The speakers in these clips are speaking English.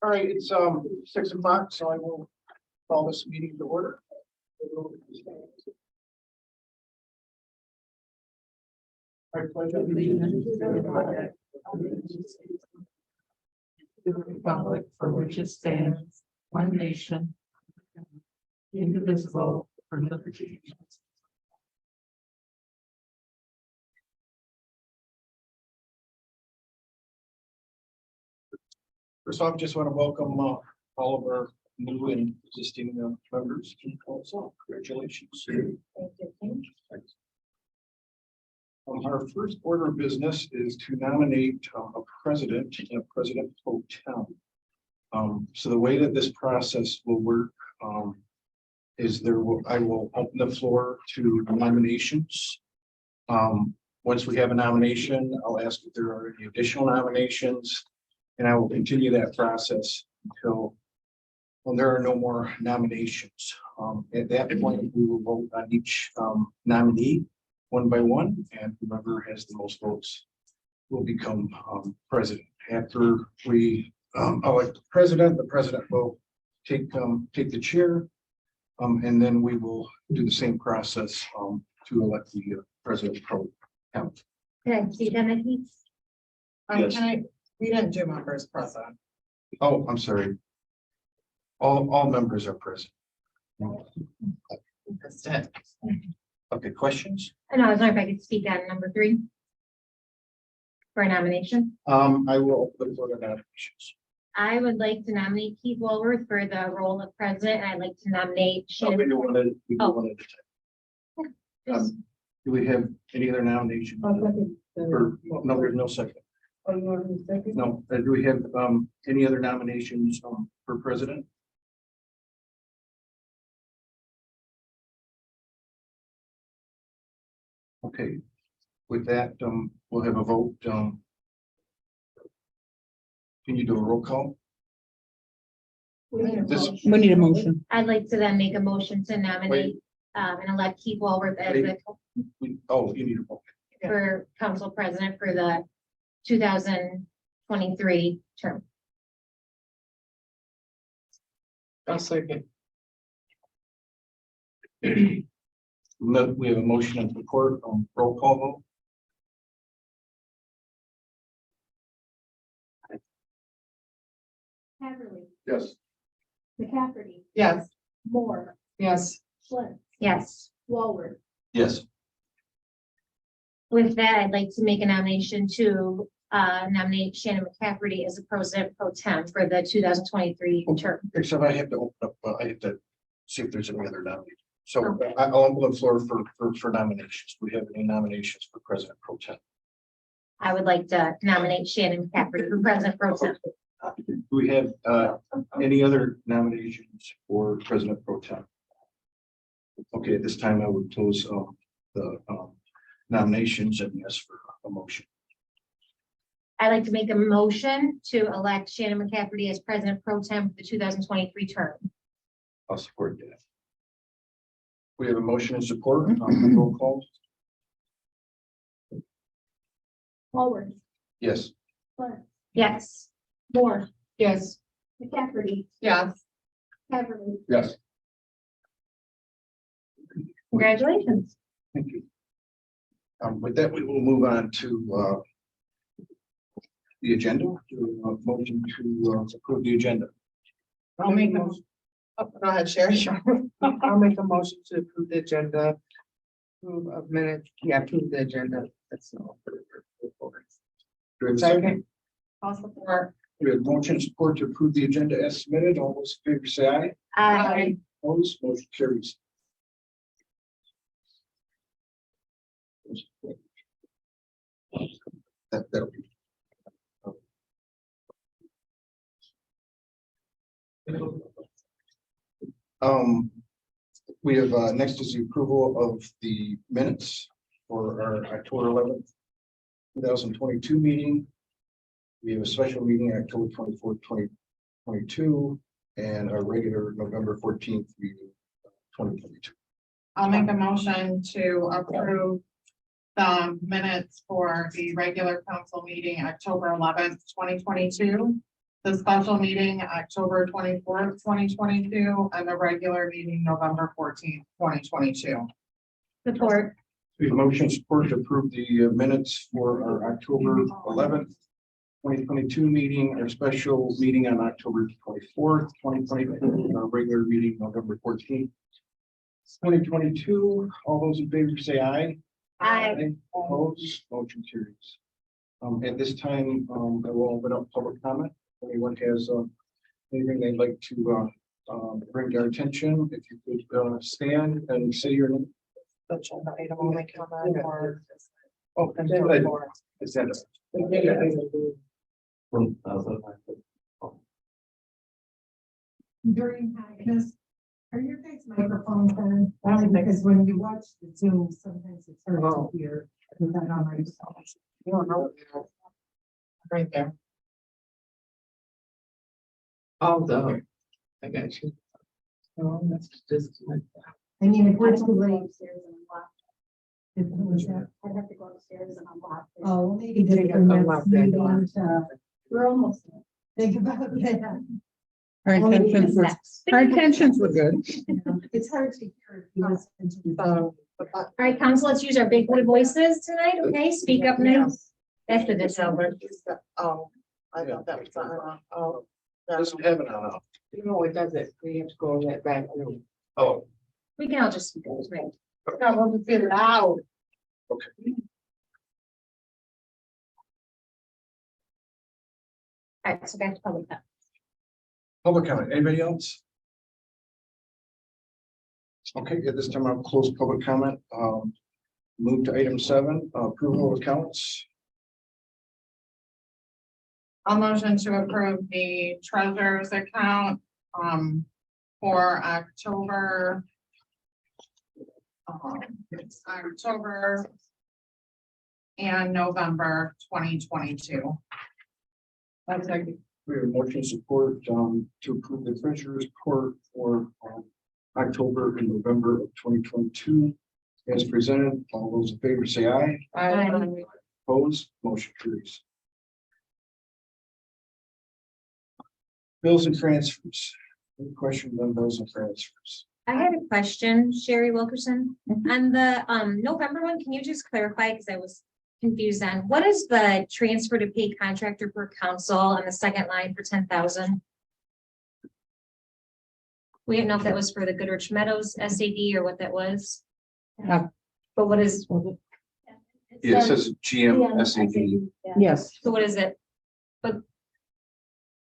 All right, it's 6 o'clock, so I will call this meeting to order. I pledge allegiance to the flag of the United States to the republic for which it stands, one nation, indivisible, for liberty. First off, just want to welcome all of our new and existing members to the council. Congratulations. Our first order of business is to nominate a president and a president pro tem. So the way that this process will work is I will open the floor to nominations. Once we have a nomination, I'll ask if there are any additional nominations, and I will continue that process until there are no more nominations. At that point, we will vote on each nominee one by one, and whoever has the most votes will become president. After we elect the president will take the chair, and then we will do the same process to elect the president pro tem. Can I see them, please? Yes. We didn't do members present. Oh, I'm sorry. All members are present. That's it. Okay, questions? I know, I was wondering if I could speak on number 3 for a nomination. I will open the floor to nominations. I would like to nominate Keith Walworth for the role of president, and I'd like to nominate Oh, we Shannon. do one at a Just- time. Do we have any other nominations? Or, no, there's no second. No, do we have any other nominations for president? Okay, with that, we'll have a vote. Can you do a roll call? We need a This- motion. We need a motion. I'd like to then make a motion to nominate and elect Keith Walworth as the Oh, you need a vote. for council president for the 2023 term. I'll second. We have a motion and support on roll call vote. Haverly, Yes. McCafferty, Yes. Moore, Yes. Schlitz. Yes. Walworth. Yes. With that, I'd like to make a nomination to nominate Shannon McCafferty as the president pro tem for the 2023 term. Except I have to open up, I have to see if there's any other nominations. So I'll open the floor for nominations. Do we have any nominations for president pro tem? I would like to nominate Shannon McCafferty for president pro tem. Do we have any other nominations for president pro tem? Okay, at this time I would close the nominations and ask for a motion. I'd like to make a motion to elect Shannon McCafferty as president pro tem for the 2023 term. I'll support that. We have a motion and support on the roll call. Walworth. Yes. Yes. Moore. Yes. McCafferty. Yes. Haverly. Yes. Congratulations. Thank you. With that, we will move on to the agenda. Motion to approve the agenda. I'll make a motion. Oh, go ahead, Sherry. I'll make a motion to approve the agenda. Approve of minutes. Yeah, approve the agenda. That's all. Do we have a second? I'll support. We have motion and support to approve the agenda as submitted. All those in favor say aye. Aye. Opposed, motion carries. That'll be. We have next is the approval of the minutes for our October 11th, 2022 meeting. We have a special meeting October 24th, 2022, and our regular November 14th meeting, 2022. I'll make a motion to approve the minutes for the regular council meeting October 11th, 2022, the special meeting October 24th, 2022, and the regular meeting November 14th, 2022. Support. We have motion support to approve the minutes for our October 11th, 2022 meeting, our special meeting on October 24th, 2022, and our regular meeting November 14th, 2022. All those in favor say aye. Aye. Opposed, motion carries. At this time, I will open up public comment. If anyone has anything they'd like to bring to our attention, if you could stand and say your name. Agenda item only comment or? Oh, Is that During this, are your guys' microphones on? Only because when you watch the Zoom, sometimes it's hard to hear. Is that on my phone? You don't know. Right there. Oh, the. I got you. Oh, that's just. I mean, if we're too late. Upstairs and unlock. If it was that- I'd have to go upstairs and unlock. it. Oh, well, maybe just Take the a next unlock that door. meeting to We're almost there. think about that. Our intentions were, our intentions were good. You know, it's hard to hear if you listen to the. All right, council, let's use our big boy voices tonight, okay? Speak up nice. That's the disorder. Oh, I thought that was on, oh. Doesn't have it on. No, it doesn't. We have to go in that back room. Oh, We can all just speak up, right? I want to fit it out. All right, so back to public comment. public comment. Anybody else? Okay, at this time, I'll close public comment. Move to item 7, approval of accounts. I'll motion to approve the treasurer's account, for October. October. And November 2022. That's like, We have motion support to approve the treasurer's report for October and November of 2022. As presented, all those in favor say aye. Opposed, motion carries. Bills and transfers. Any questions on bills and transfers? I had a question, Sherry Wilkerson, on the November one, can you just clarify, because I was confused on, what is the transfer to pay contractor per council on the second line for 10,000? We didn't know if that was for the Goodrich Meadows SAD or what that was. Yeah. But what is, Yeah, it says GM SAD, Yes, so what is it?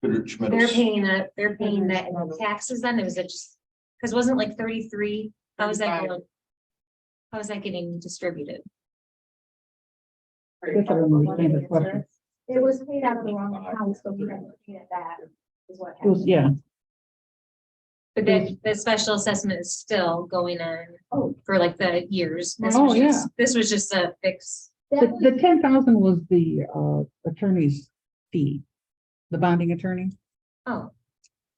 Goodrich They're Meadows. paying that in taxes then, or was it just, because wasn't it like 33, how was that going? How was that getting distributed? That's what I understand the question. It was paid out of the wrong account, so we had to pay it back, is what It was, happened. yeah, But then the special assessment is still going on for like the years. Oh, yeah. This was just a fix. the 10,000 was the attorney's fee, the bonding attorney, Oh.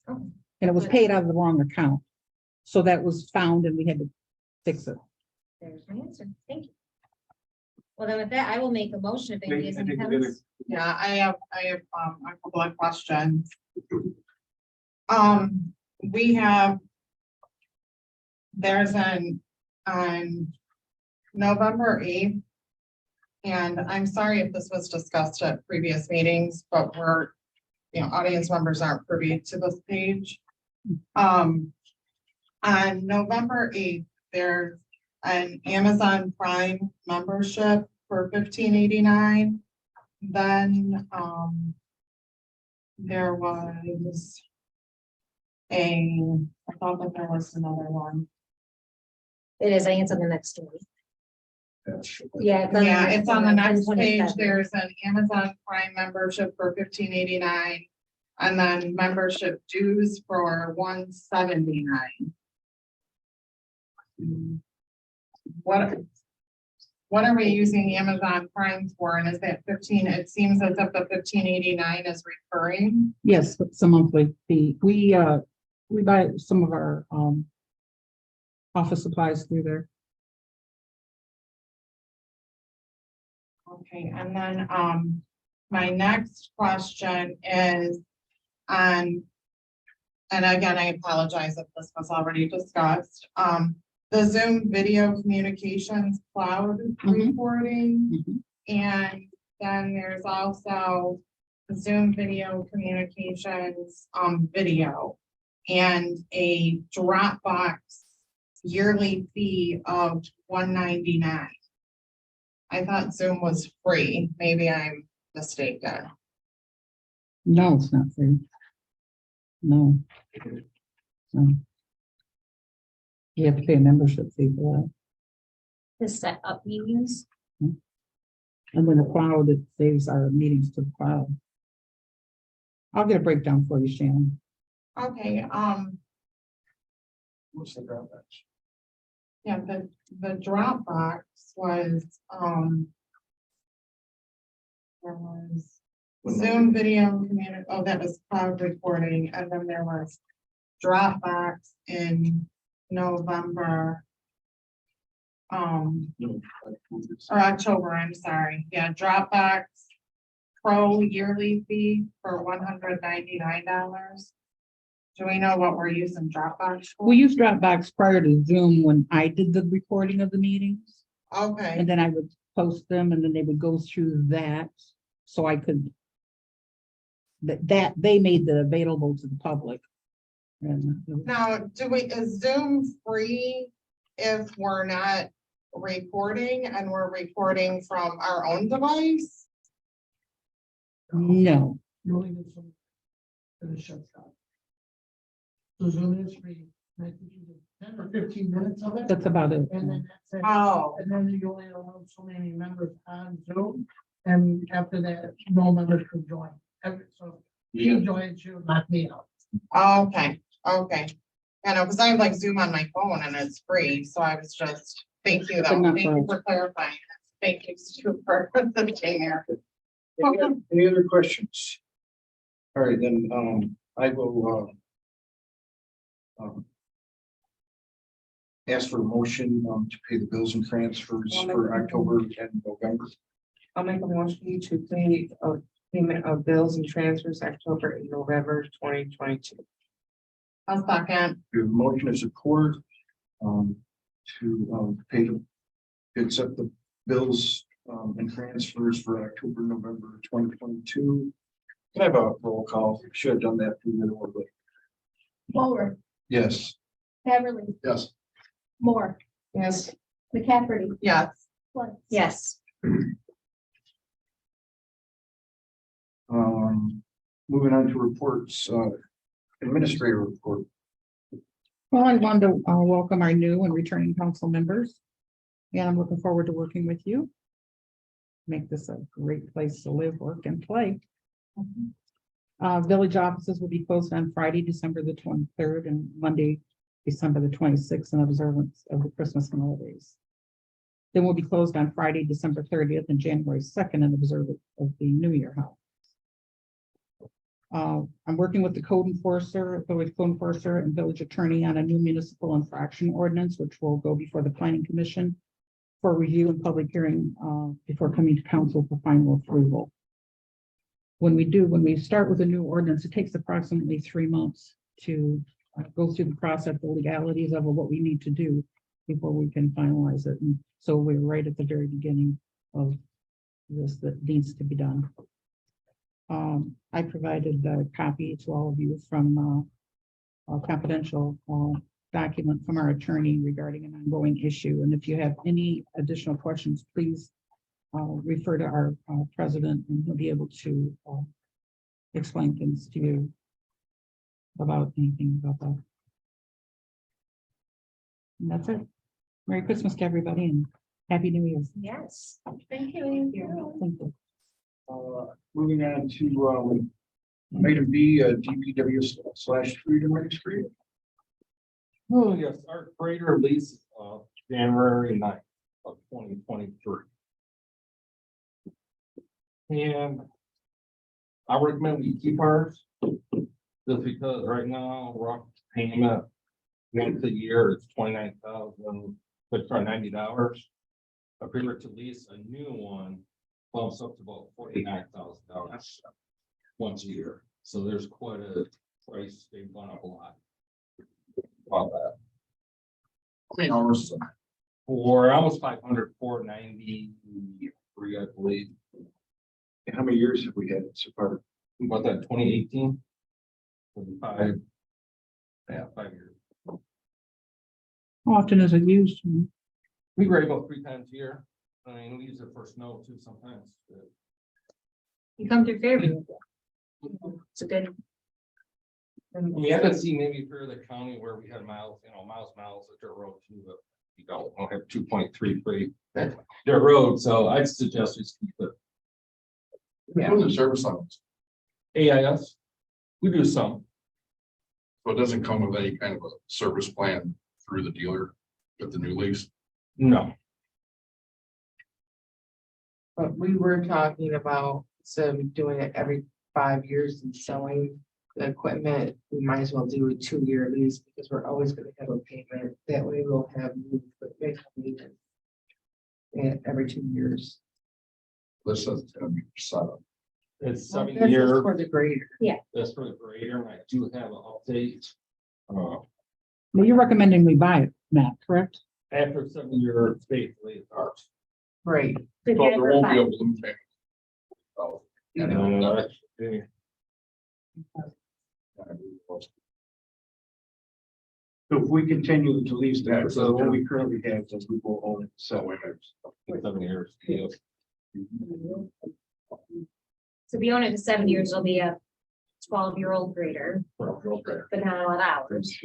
and it was paid out of the wrong account. So that was found and we had to fix it. There's my answer. Thank you. Well, then with that, I will make a motion if anybody has any comments. Yeah, I have a couple of questions. We have. There's on November 8th. And I'm sorry if this was discussed at previous meetings, but audience members aren't privy to this page. On November 8th, there's an Amazon Prime membership for $15.89. Then there was I thought that there was another one. It is, I answered the next story. Yeah. Yeah, it's on the next page. 1027. There's an Amazon Prime membership for $15.89. And then membership dues for $179. What are we using Amazon Prime for? And is that 15? It seems as if the $15.89 is recurring. Yes, it's a monthly fee. We buy some of our office supplies through there. Okay, and then my next question is, And again, I apologize if this was already discussed. The Zoom video communications cloud recording. Mhm. And then there's also Zoom video communications, video. And a Dropbox yearly fee of $199. I thought Zoom was free. Maybe I'm mistaken. No, it's not free. No. No. You have to pay a membership fee for that. To set up meetings. And then the cloud, it saves our meetings to the cloud. I'll get a breakdown for you, Shannon. Okay, What's the Dropbox? yeah, the Dropbox was, there was Zoom video that was cloud recording, and then there was Dropbox in November. No, Or October, I'm sorry, yeah, Dropbox Pro yearly fee for $199. Do we know what we're using Dropbox for? We used Dropbox prior to Zoom when I did the recording of the meetings. Okay, And then I would post them and then they would go through that. So I could. That they made that available to the public. And now, is Zoom free if we're not recording and we're recording from our own device? no, You only get some. And it shuts down. So Zoom is free, and I think you get 10 or 15 minutes of it. that's about it. And then that's it. Oh, And then you only allow so many members on Zoom, and after that, no members can join. So Yeah. she joins, she'll knock me out. okay, okay. I know, because I have like Zoom on my phone and it's free, so I was just, thank you But though, not thank you for clarifying. Thank you, Stu, for the here. Any other questions? All right, then, I will, ask for a motion, to pay the bills and transfers for October and November. I'll make a motion to pay a payment of bills and transfers October and November 2022. I'll second. We have a motion of support, to, pay the, to accept the bills, and transfers for October, November 2022. Can I have a roll call? Should have done that through the order. Mulder, Yes. Beverly, Yes. Moore, Yes. McCafferty, Yes, Lutz. Yes. Moving on to reports, administrator report. Well, I wanted to welcome our new and returning council members. And I'm looking forward to working with you. Make this a great place to live, work, and play. Village offices will be closed on Friday, December the 23rd, and Monday, December the 26th, in observance of the Christmas holidays. Then we'll be closed on Friday, December 30th, and January 2nd, in observance of the New Year holiday. I'm working with the village code enforcer and village attorney on a new municipal infraction ordinance, which will go before the planning commission for review and public hearing, before coming to council for final approval. When we start with a new ordinance, it takes approximately 3 months to go through the process, the legalities of what we need to do before we can finalize it. And so we're right at the very beginning of this that needs to be done. I provided a copy to all of you from a confidential document from our attorney regarding an ongoing issue. And if you have any additional questions, please refer to our president, and he'll be able to explain things to you about anything about that. And that's it. Merry Christmas to everybody and Happy New Year. Yes. Thank you. Thank you. Moving on to item B, DPW / Freedom Registry. Oh, yes, our grader lease of January 9th of 2023. And I recommend we keep ours, just because right now rough payment once a year is $29,690. If we were to lease a new one, bumps up to about $49,000 once a year. So there's quite a price, they've gone up a lot. About that. How many hours? For almost 500, 493, I believe. And how many years have we had it so far? About that 2018. 5. Yeah, 5 years. How often is it used? We grade about 3 times a year. I mean, we use it for snow too sometimes. You come through Fairview. It's a good, We haven't seen maybe for the county where we had miles of dirt road too, but we don't have 2.33 dirt road, so I'd suggest we keep it. Yeah. Who's the service levels? AIS, we do some. So it doesn't come with any kind of a service plan through the dealer with the new lease. No, But we were talking about, instead of doing it every 5 years and selling the equipment, we might as well do a 2-year lease because we're always gonna have a payment. That way we'll have new equipment coming in. And every 2 years. This says it's gonna be set up. it's Well, 7 this is year, For the grader. that's for the grader, and I do have an update. Well, you're recommending we buy it, Matt, correct? After 7 year basically it starts. Right. So there won't be a balloon payment. Oh, yeah, Actually, So if we continue to lease Yeah, that, so what we currently have, then we will own it, So so. wait a minute. 7 years. Yeah. so if you own it for 7 years, it'll be a 12-year-old grader, Okay. but not a lot of hours.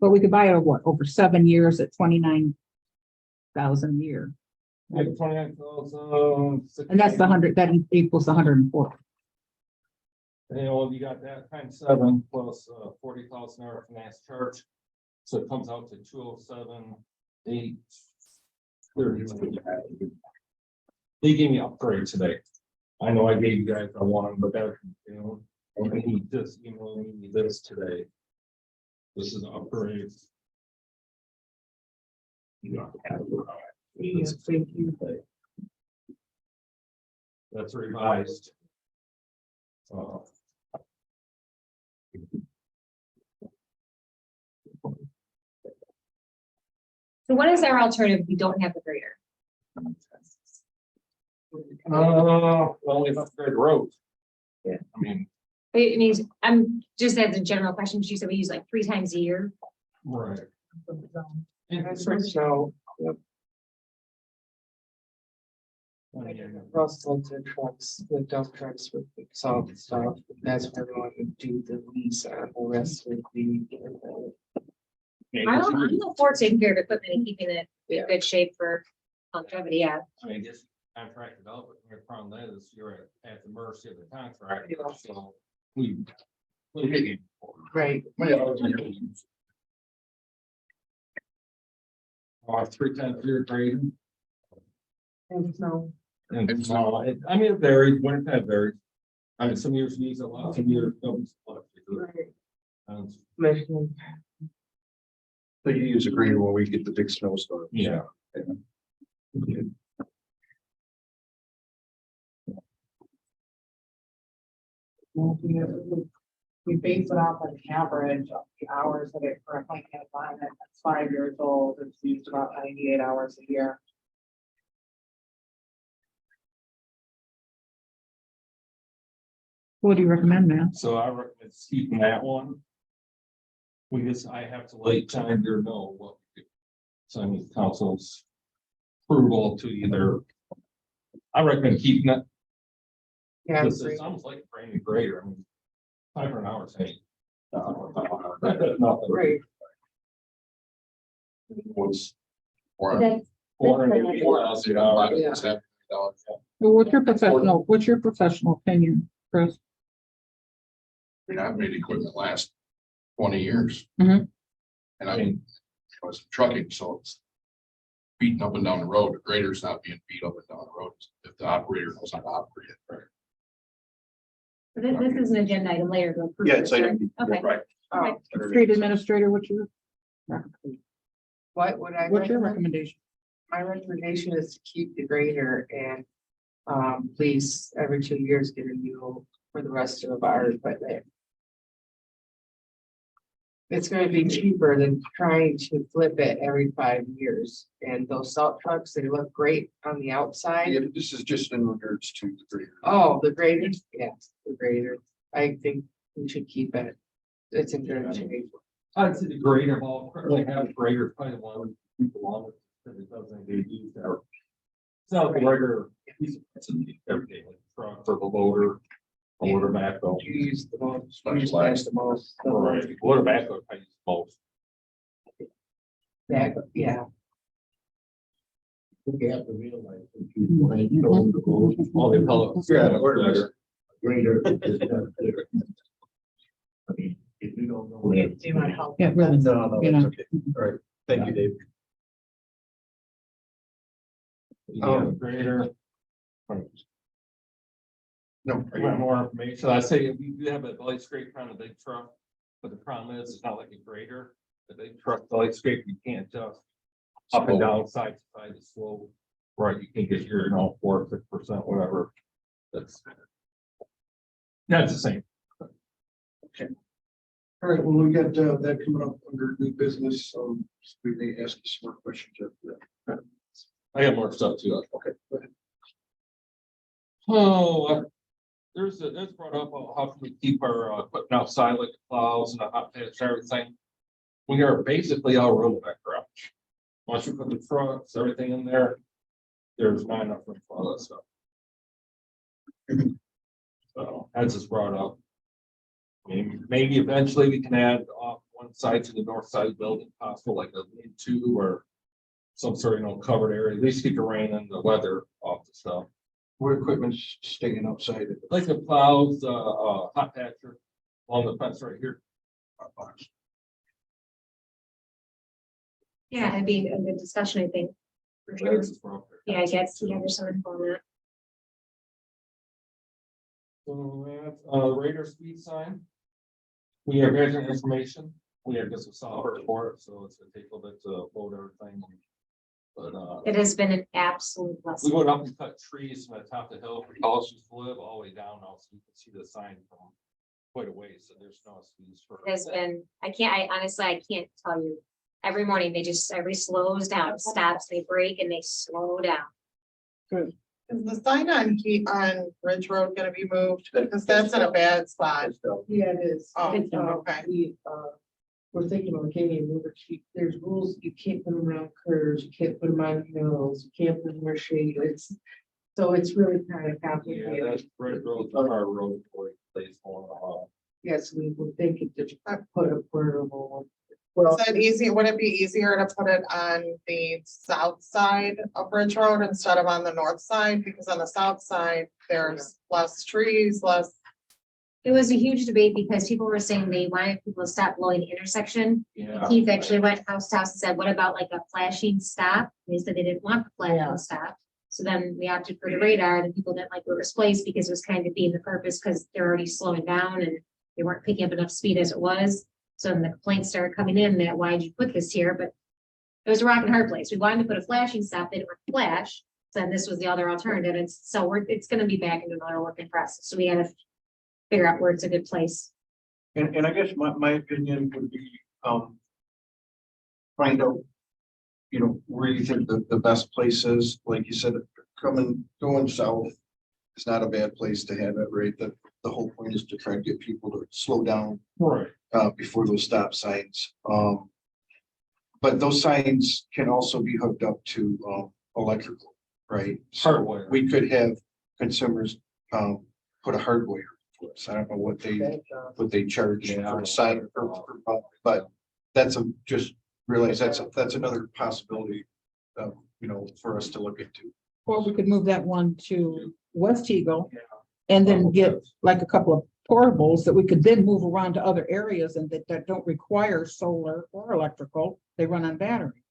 But we could buy it, what, over 7 years at 29,000 a year. Like 29,000. And that's the 100, that equals the 140. You know, you got that times 7 plus 40,000 hour finance charge. So it comes out to 207,830. They gave me upgrade today. I know I gave you guys a one, but that, you know, and he just emailed me this today. This is an upgrade. That's revised. So what is our alternative? if We don't have the grader. Well, we upgrade the roads. Yeah. I mean, It means, I'm just as a general question, she said we use like 3 times a year. right. That's for snow. Russell to trucks, the dump trucks with the salt and stuff. That's where we want to do the lease and the rest would be. I'm all for taking care of equipment and keeping it in Yeah. good shape for longevity, yeah. I mean, this contract development, the problem that is you're at the mercy of the contract, Yeah. so we. We. Right. How many hours are you using? 3 times year grading. And snow. And I mean, it varies, when it varies. I mean, some years needs a lot, some years don't. Right. Um, Michigan. So you use a grader when we get the big snowstorm. Yeah. We base it off an average of the hours that it currently can find, and it's 5 years old, it's used about 98 hours a year. What do you recommend, Matt? So I recommend keeping that one. I have to let John Deere know what. So I need council's approval to either. I recommend keeping it. Yeah. This is almost like a brand new grader. I mean, 500 hours, hey. Nothing. Right. What's? Or That's, 484,000 hours. Yeah. Well, what's your professional opinion, Chris? I mean, I've made equipment last 20 years. Mhm. And I mean, I was trucking, so it's beating up and down the road. The grader's not being beat up and down the road if the operator knows how to operate it. this is an agenda item later to approve. Yeah, it's this, like. right? Okay. Right. Oh, Street administrator, what's your what would I? recommendation? My recommendation is to keep the grader and, please, every 2 years, get a new for the rest of our equipment. It's gonna be cheaper than trying to flip it every 5 years, and those salt trucks, they look great on the outside. Yeah, this is just in regards to the grader. Oh, the graders, yes, the grader, I think we should keep it. It's in good shape. I'd say the grader of all, currently have grader, probably the one people on it, because it doesn't get used there. It's not the regular, piece of everything, like truck or the loader, a loader backhoe. You use the most, you Specialized. use the most. Right, loader backhoe, I use most. Yeah, We have to realize. All the pellets. Yeah, the order. Greater. is not clear. I mean, if you don't know. do you want to help? Yeah, really. No, You that's know. okay. All right. Thank you, Dave. Grader. No. I want more information. I say we do have a belly scraper on a big truck, but the problem is it's not like a grader. The big truck belly scraper, you can't just up and down, side to side, it's slow. Right, you can get your, 4 or 6%, whatever. That's the same. All right, well, we got that coming up under new business, so we may ask you some more questions after that. I got more stuff too. Okay, go ahead. Oh, that's brought up, how can we keep our equipment outside like the plows and the hot patch and everything? We are basically all room in that garage. Once you put the trucks, everything in there, there's not enough room for all that stuff. So that's just brought up. Maybe eventually we can add off one side to the north side of the building, possible like a lean-to or some sort of, covered area, at least keep the rain and the weather off the stuff. What equipment's staying outside? Like the plows, hot patcher along the fence right here. Yeah, it'd be a good discussion, I think. For sure. Yeah, I guess together some info on that. So that's radar speed sign. We have vision information. We have just a software for it, so it's gonna take a little bit to load everything. But It has been an absolute we blessing. went up and cut trees from the top of the hill for college used to live all the way down now, so you can see the sign from quite a ways, so there's no excuse for. It has been, I honestly, I can't tell you. Every morning, everybody slows down, stops, they break and they slow down. Is the sign on Ridge Road gonna be moved? Because that's in a bad spot. Yeah, it is. Oh, It's, okay. We're thinking of getting moved. There's rules, you can't put them around curves, you can't put them on hills, you can't put them where shade, so it's really kind of Yeah, complicated. that's Red Road, our road, for place going on. Yes, we were thinking to put a portable. Is that easy? Would it be easier to put it on the south side of Ridge Road instead of on the north side? Because on the south side, there's less trees, less. It was a huge debate because people were saying they wanted people to stop blowing the intersection. Yeah. Keith actually went house to house and said, what about like a flashing stop? And they said they didn't want the flashing stop. So then we opted for the radar and people didn't like where it was placed because it was kind of being the purpose because they're already slowing down and they weren't picking up enough speed as it was. So then the complaints started coming in that why'd you put this here? But it was a rock and hard place. We wanted to put a flashing stop, they didn't want to flash. So then this was the other alternative. It's gonna be back into another working process. So we gotta figure out where it's a good place. And I guess my opinion would be, find out, where you think the best place is, like you said, going south is not a bad place to have it, right? The whole point is to try to get people to slow down Right. before those stop signs. But those signs can also be hooked up to electrical, right? So Hardwire. we could have consumers put a hardwire for us. I don't know what they charge for a sign, but that's just realize that's another possibility, for us to look into. Or we could move that one to West Eagle and then get like a couple of portables that we could then move around to other areas and that don't require solar or electrical. They run on battery.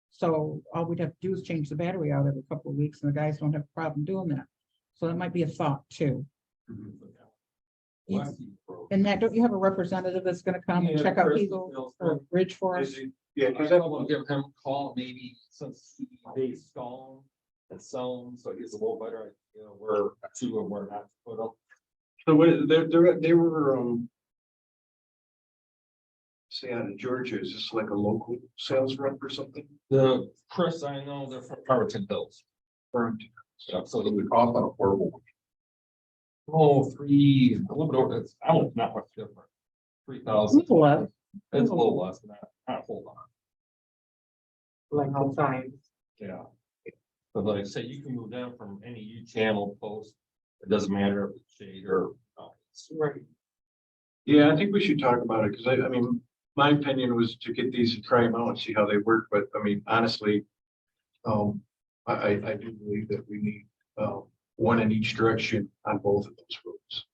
So all we'd have to do is change the battery out every couple of weeks and the guys don't have a problem doing that. So that might be a thought too. And Matt, don't you have a representative that's gonna come and check out Eagle or Bridge for us? Yeah, I because will give him a call, maybe since they stone and sell them, so it gives a little better, you know, where to and where not to put them. so what, they were, say out of Georgia, is this like a local sales rep or something? The Chris, I know they're from Farmington Hills. Or- Yeah, so So he the would, cost on a portable, three, a little bit over, it's, I don't, not much different. 3,000. Little less. It's a little less than that, not a whole lot, Like outside. yeah. But like I say, you can move them from any U channel post, it doesn't matter if it's shade or. Right. Yeah, I think we should talk about it, because I mean, my opinion was to get these and try them out and see how they work, but I mean, honestly. I do believe that we need, one in each direction on both of those roads.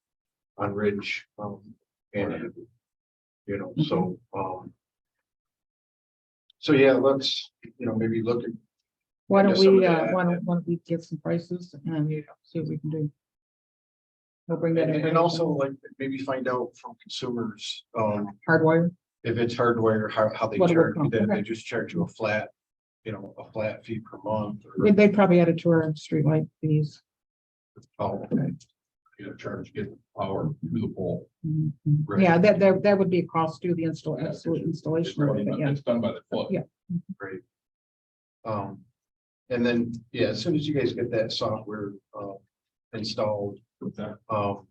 On Ridge, and, you know, so yeah, let's, you know, maybe look at. Why don't Just some we, of that. why don't we get some prices and see what we can do? We'll bring that in. And also like maybe find out from consumers, Hardwire. if it's hardware, how they What it would charge, cost, that okay. they just charge you a flat, you know, a flat fee per month. Or, They probably added to our streetlight fees. oh, okay. You know, charge, to get power to the pole. Mhm. Right. Yeah, that would be a cost to the installation. of it, but yeah. It's done by the foot. Yeah. Great. And then, yeah, as soon as you guys get that software, installed, um,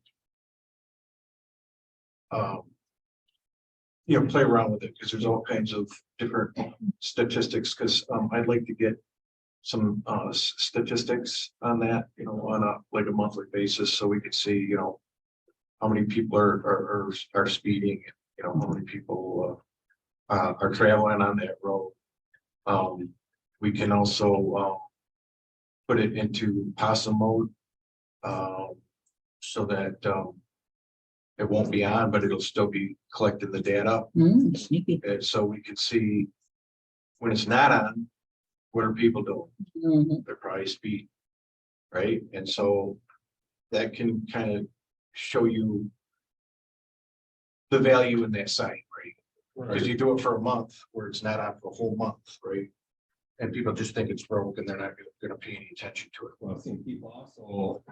you know, play around with it, because there's all kinds of different statistics, because, I'd like to get some, statistics on that, you know, on a monthly basis, so we could see, you know, how many people are speeding, you know, how many people, are traveling on that road. We can also, put it into possum mode, so that, it won't be on, but it'll still be collecting the data. Sneaky. And so we can see when it's not on, what are people doing? Mhm. They're probably speeding, right? And so that can kind of show you the value in that sign, right? Because you do it for a month where it's not on for a whole month, right? And people just think it's broke and they're not gonna pay any attention to it. Well, I've seen people also.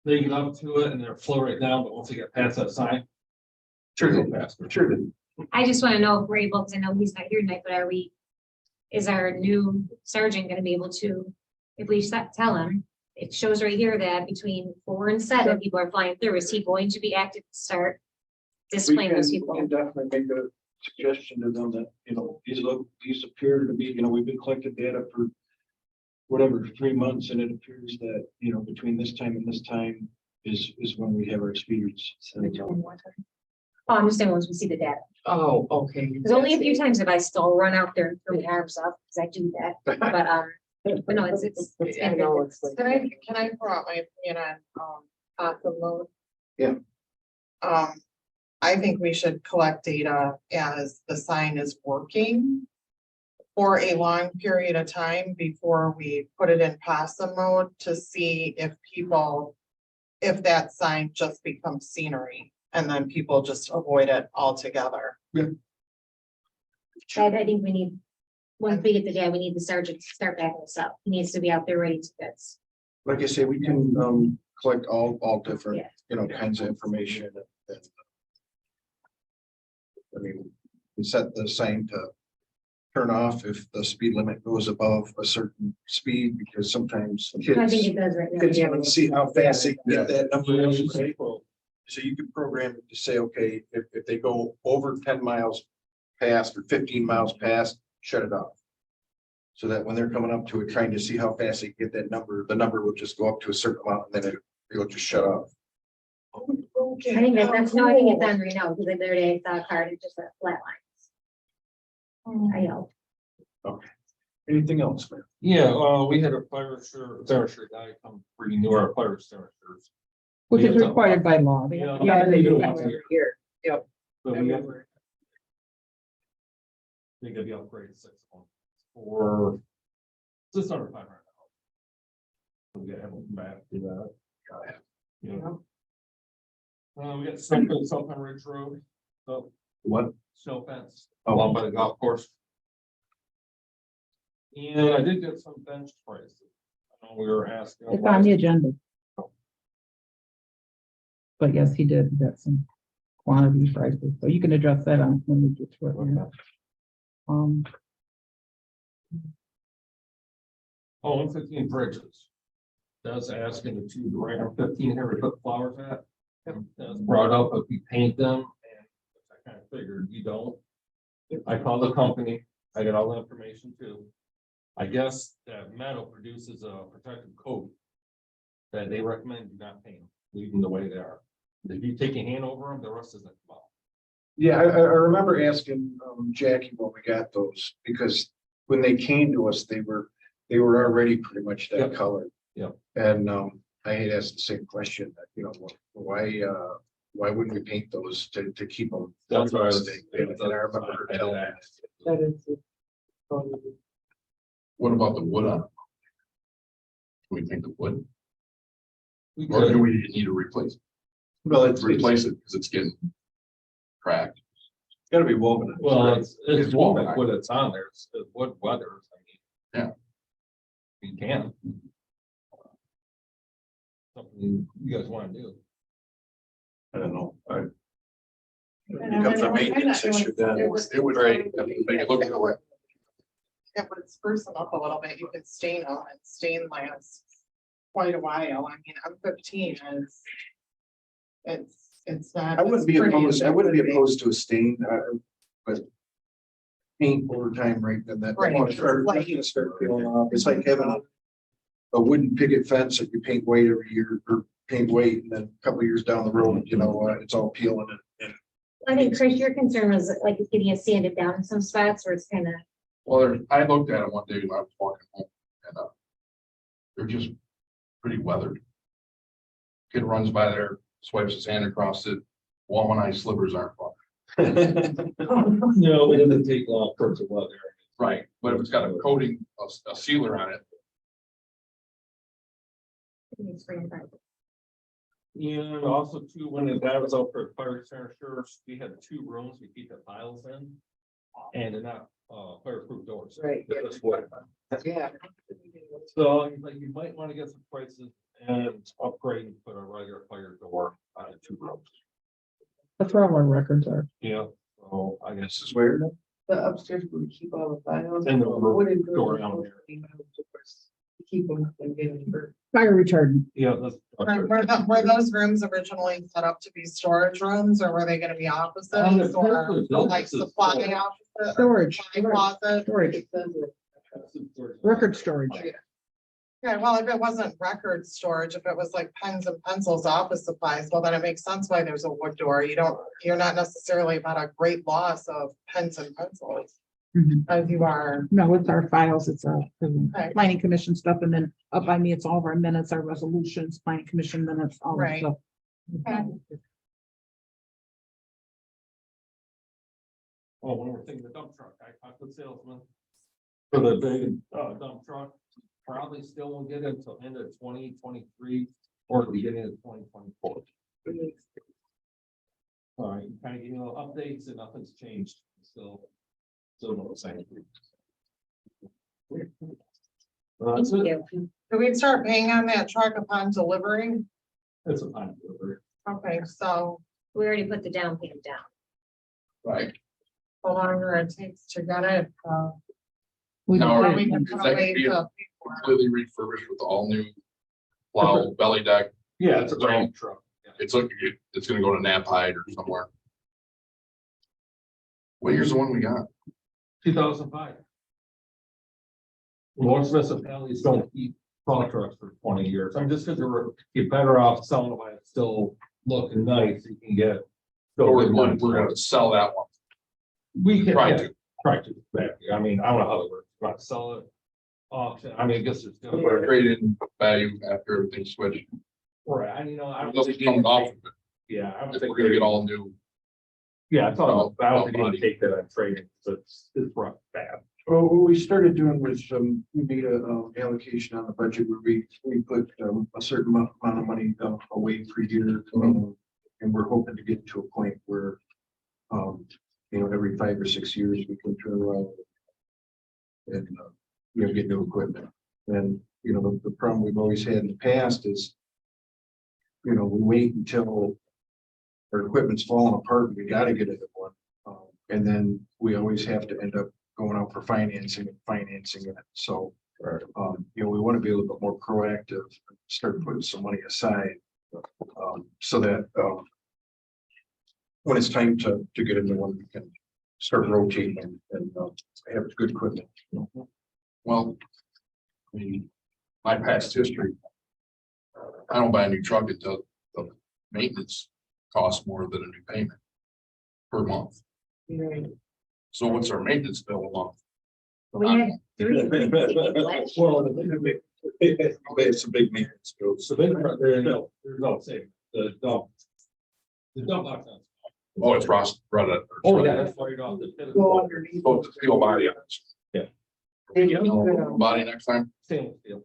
They get up to it and they're flow right down, but once they get past that sign. Sure, go they- faster. sure. they- I just want to know if we're able, because I know he's not here tonight, but is our new sergeant gonna be able to, if we tell him, it shows right here that between 4 and 7, people are flying through, is he going to be active to start displaying those We people? can definitely make a suggestion to them that, you know, these appear to be, you know, we've been collecting data for whatever, 3 months, and it appears that, you know, between this time and this time is when we have our speeds. And, Oh, I'm just saying, once we see the data, Oh, okay. because only a few times have I still run out there and throw my arms up, because I do that, but no, it's. I know, it's like- Can I throw out my opinion on, possum mode? Yeah. I think we should collect data as the sign is working for a long period of time before we put it in possum mode to see if that sign just becomes scenery and then people just avoid it altogether. Chad, I think we need, once we get the data, we need the sergeant to start backing us up. He needs to be out there ready to fix. like I say, we can, collect all different, Yeah. you know, kinds of information. And I mean, we set the sign to turn off if the speed limit goes above a certain speed, because sometimes I think kids it does right now. kids want to see how fast they can get that number. Right? So you could program it to say, okay, if they go over 10 miles past or 15 miles past, shut it off. So that when they're coming up to it, trying to see how fast they get that number, the number will just go up to a certain amount and then it'll just shut off. I think that's, no, I think it's done right now, because the other day I saw a card, it just went flat lines. I know. Okay. Anything else, man? Yeah, we had a fire extinguisher guy come renew our fire extinguishers. Which is Yeah. required by law. Yeah. Yeah, they do. Yeah. Here. But we have. They could be upgraded 6 months for just under $500. We gotta have them back to that. Yeah. We got snow fence up on Ridge Road, so What? snow fence Oh. along by the golf course. And I did get some bench prices. I know we were asking. It's on the agenda. But yes, he did get some quantity prices, so you can address that on when we get to it. yeah. Um, Oh, and 15 bridges. That's asking the two, right, or 15 here to put flowers at. That's brought up if we paint them, and I kind of figured you don't. I called the company, I got all the information too. I guess that metal produces a protective coat that they recommend you not paint, leave them the way they are. If you take your hand over them, the rest doesn't come out. Yeah, I remember asking Jackie when we got those, because when they came to us, they were already pretty much that Yep. color. Yep. And I had asked the same question, that, you know, why wouldn't we paint those to keep them? That's what I was. And I remember her telling me. That is. What about the wood on? it? Do we think the wood, We or do could, we need to replace it? Well, it's Replace it because it's getting cracked. gotta be woven. well, it's It's woven, woven. what it's on there, it's wood weathers, I mean. Yeah. You can. Something you guys want to do. I don't know. And Becomes a when maintenance it was- issue then. it was- It would make it look good. It would spruce them up a little bit, you could stain them, and stain lasts quite a while, I mean, I'm 15, it's not. I wouldn't be as pretty opposed, as I it wouldn't be could opposed to a stain, but paint over time, right, then that. Right. It's gonna start peeling off. It's like having a wooden picket fence that you paint white every year, or paint white, and then a couple of years down the road, you know, it's all peeling and. I think Chris, your concern was like it's getting sanded down in some spots where it's kind of, Well, I looked at it one day when I was walking home, and they're just pretty weathered. Kid runs by there, swipes his hand across it, womanized slivers aren't fun. No, it doesn't take long for it to weather. Right, but if it's got a coating, a sealer on it, it's spring time. And also too, when the guy was out for fire extinguishers, we had 2 rooms we keep the files in. And they're not fireproof doors. Right. They're just wood. Yeah. So like you might want to get some prices and upgrade and put a regular fire door on 2 rooms. that's where all our records are. Yeah, so I guess This is where, The upstairs where we keep all the files. And the wooden door down doors, to keep them from getting hurt. Fire retardant. yeah, that's. Were those rooms originally set up to be storage rooms, or were they gonna be offices, it's or built like as supply storage. offices? Storage. Supply closet? Storage, record storage. Okay, well, if it wasn't record storage, if it was like pens and pencils, office supplies, well, then it makes sense why there's a wood door. You're not necessarily about a great loss of pens and pencils. Mhm. As you are, No, it's our files, it's Okay. planning commission stuff, and then up by me, it's all of our minutes, our resolutions, planning commission minutes, all that Right. stuff. Oh, one more thing, the dump truck, I talked with salesman. For the big dump truck, probably still won't get it until end of 2023 or the beginning of 2024. All right, kind of giving you little updates and nothing's changed, still the same. That's Thank it, you. do we start paying on that truck upon delivery? it's a time delivery. Okay, so We already put the down payment down. right? the longer it takes to get it, We Now, can or put we it can in- Is put that away gonna be a- to pay for it. Completely refurbished with all new plow, belly deck. Yeah, it's a dump truck. Yeah. It's gonna go to Napide or somewhere. What year's the one we got? 2005. Most municipalities don't keep plow trucks for 20 years. I'm just because you're better off selling it while it's still looking nice. You can get. So we're gonna sell that one. We can Try yeah, to. try to. Exactly. I mean, I don't know how it works. Not sell it. Auction. I mean, I guess it's We're different. trading value after everything's switched. Right. And you know, I It was doesn't come off of it. Yeah, I was If we're gonna get all new. Yeah, it's all about. I don't think you money. can take that on trading. So it's rough, bad. well, what we started doing was, we made a allocation on the budget where we put a certain amount of money away per year. And we're hoping to get to a point where, you know, every 5 or 6 years we can turn around and get new equipment. And, the problem we've always had in the past is, we wait until our equipment's falling apart and we gotta get a new one. And then we always have to end up going out for financing it. So, we want to be a little bit more proactive, start putting some money aside. So that, when it's time to get a new one, we can start rotating and have good equipment. Well, I mean, my past history, I don't buy a new truck until the maintenance costs more than a new payment per month. Right. So what's our maintenance bill a month? We had three. Well, it's a big maintenance bill. So then, there's no saving, the dump. The dump box. Oh, it's rust, right. Oh, yeah, that's right off the. Go underneath. Oh, it's a steel body on it. They look good. Body next time. Stainless steel.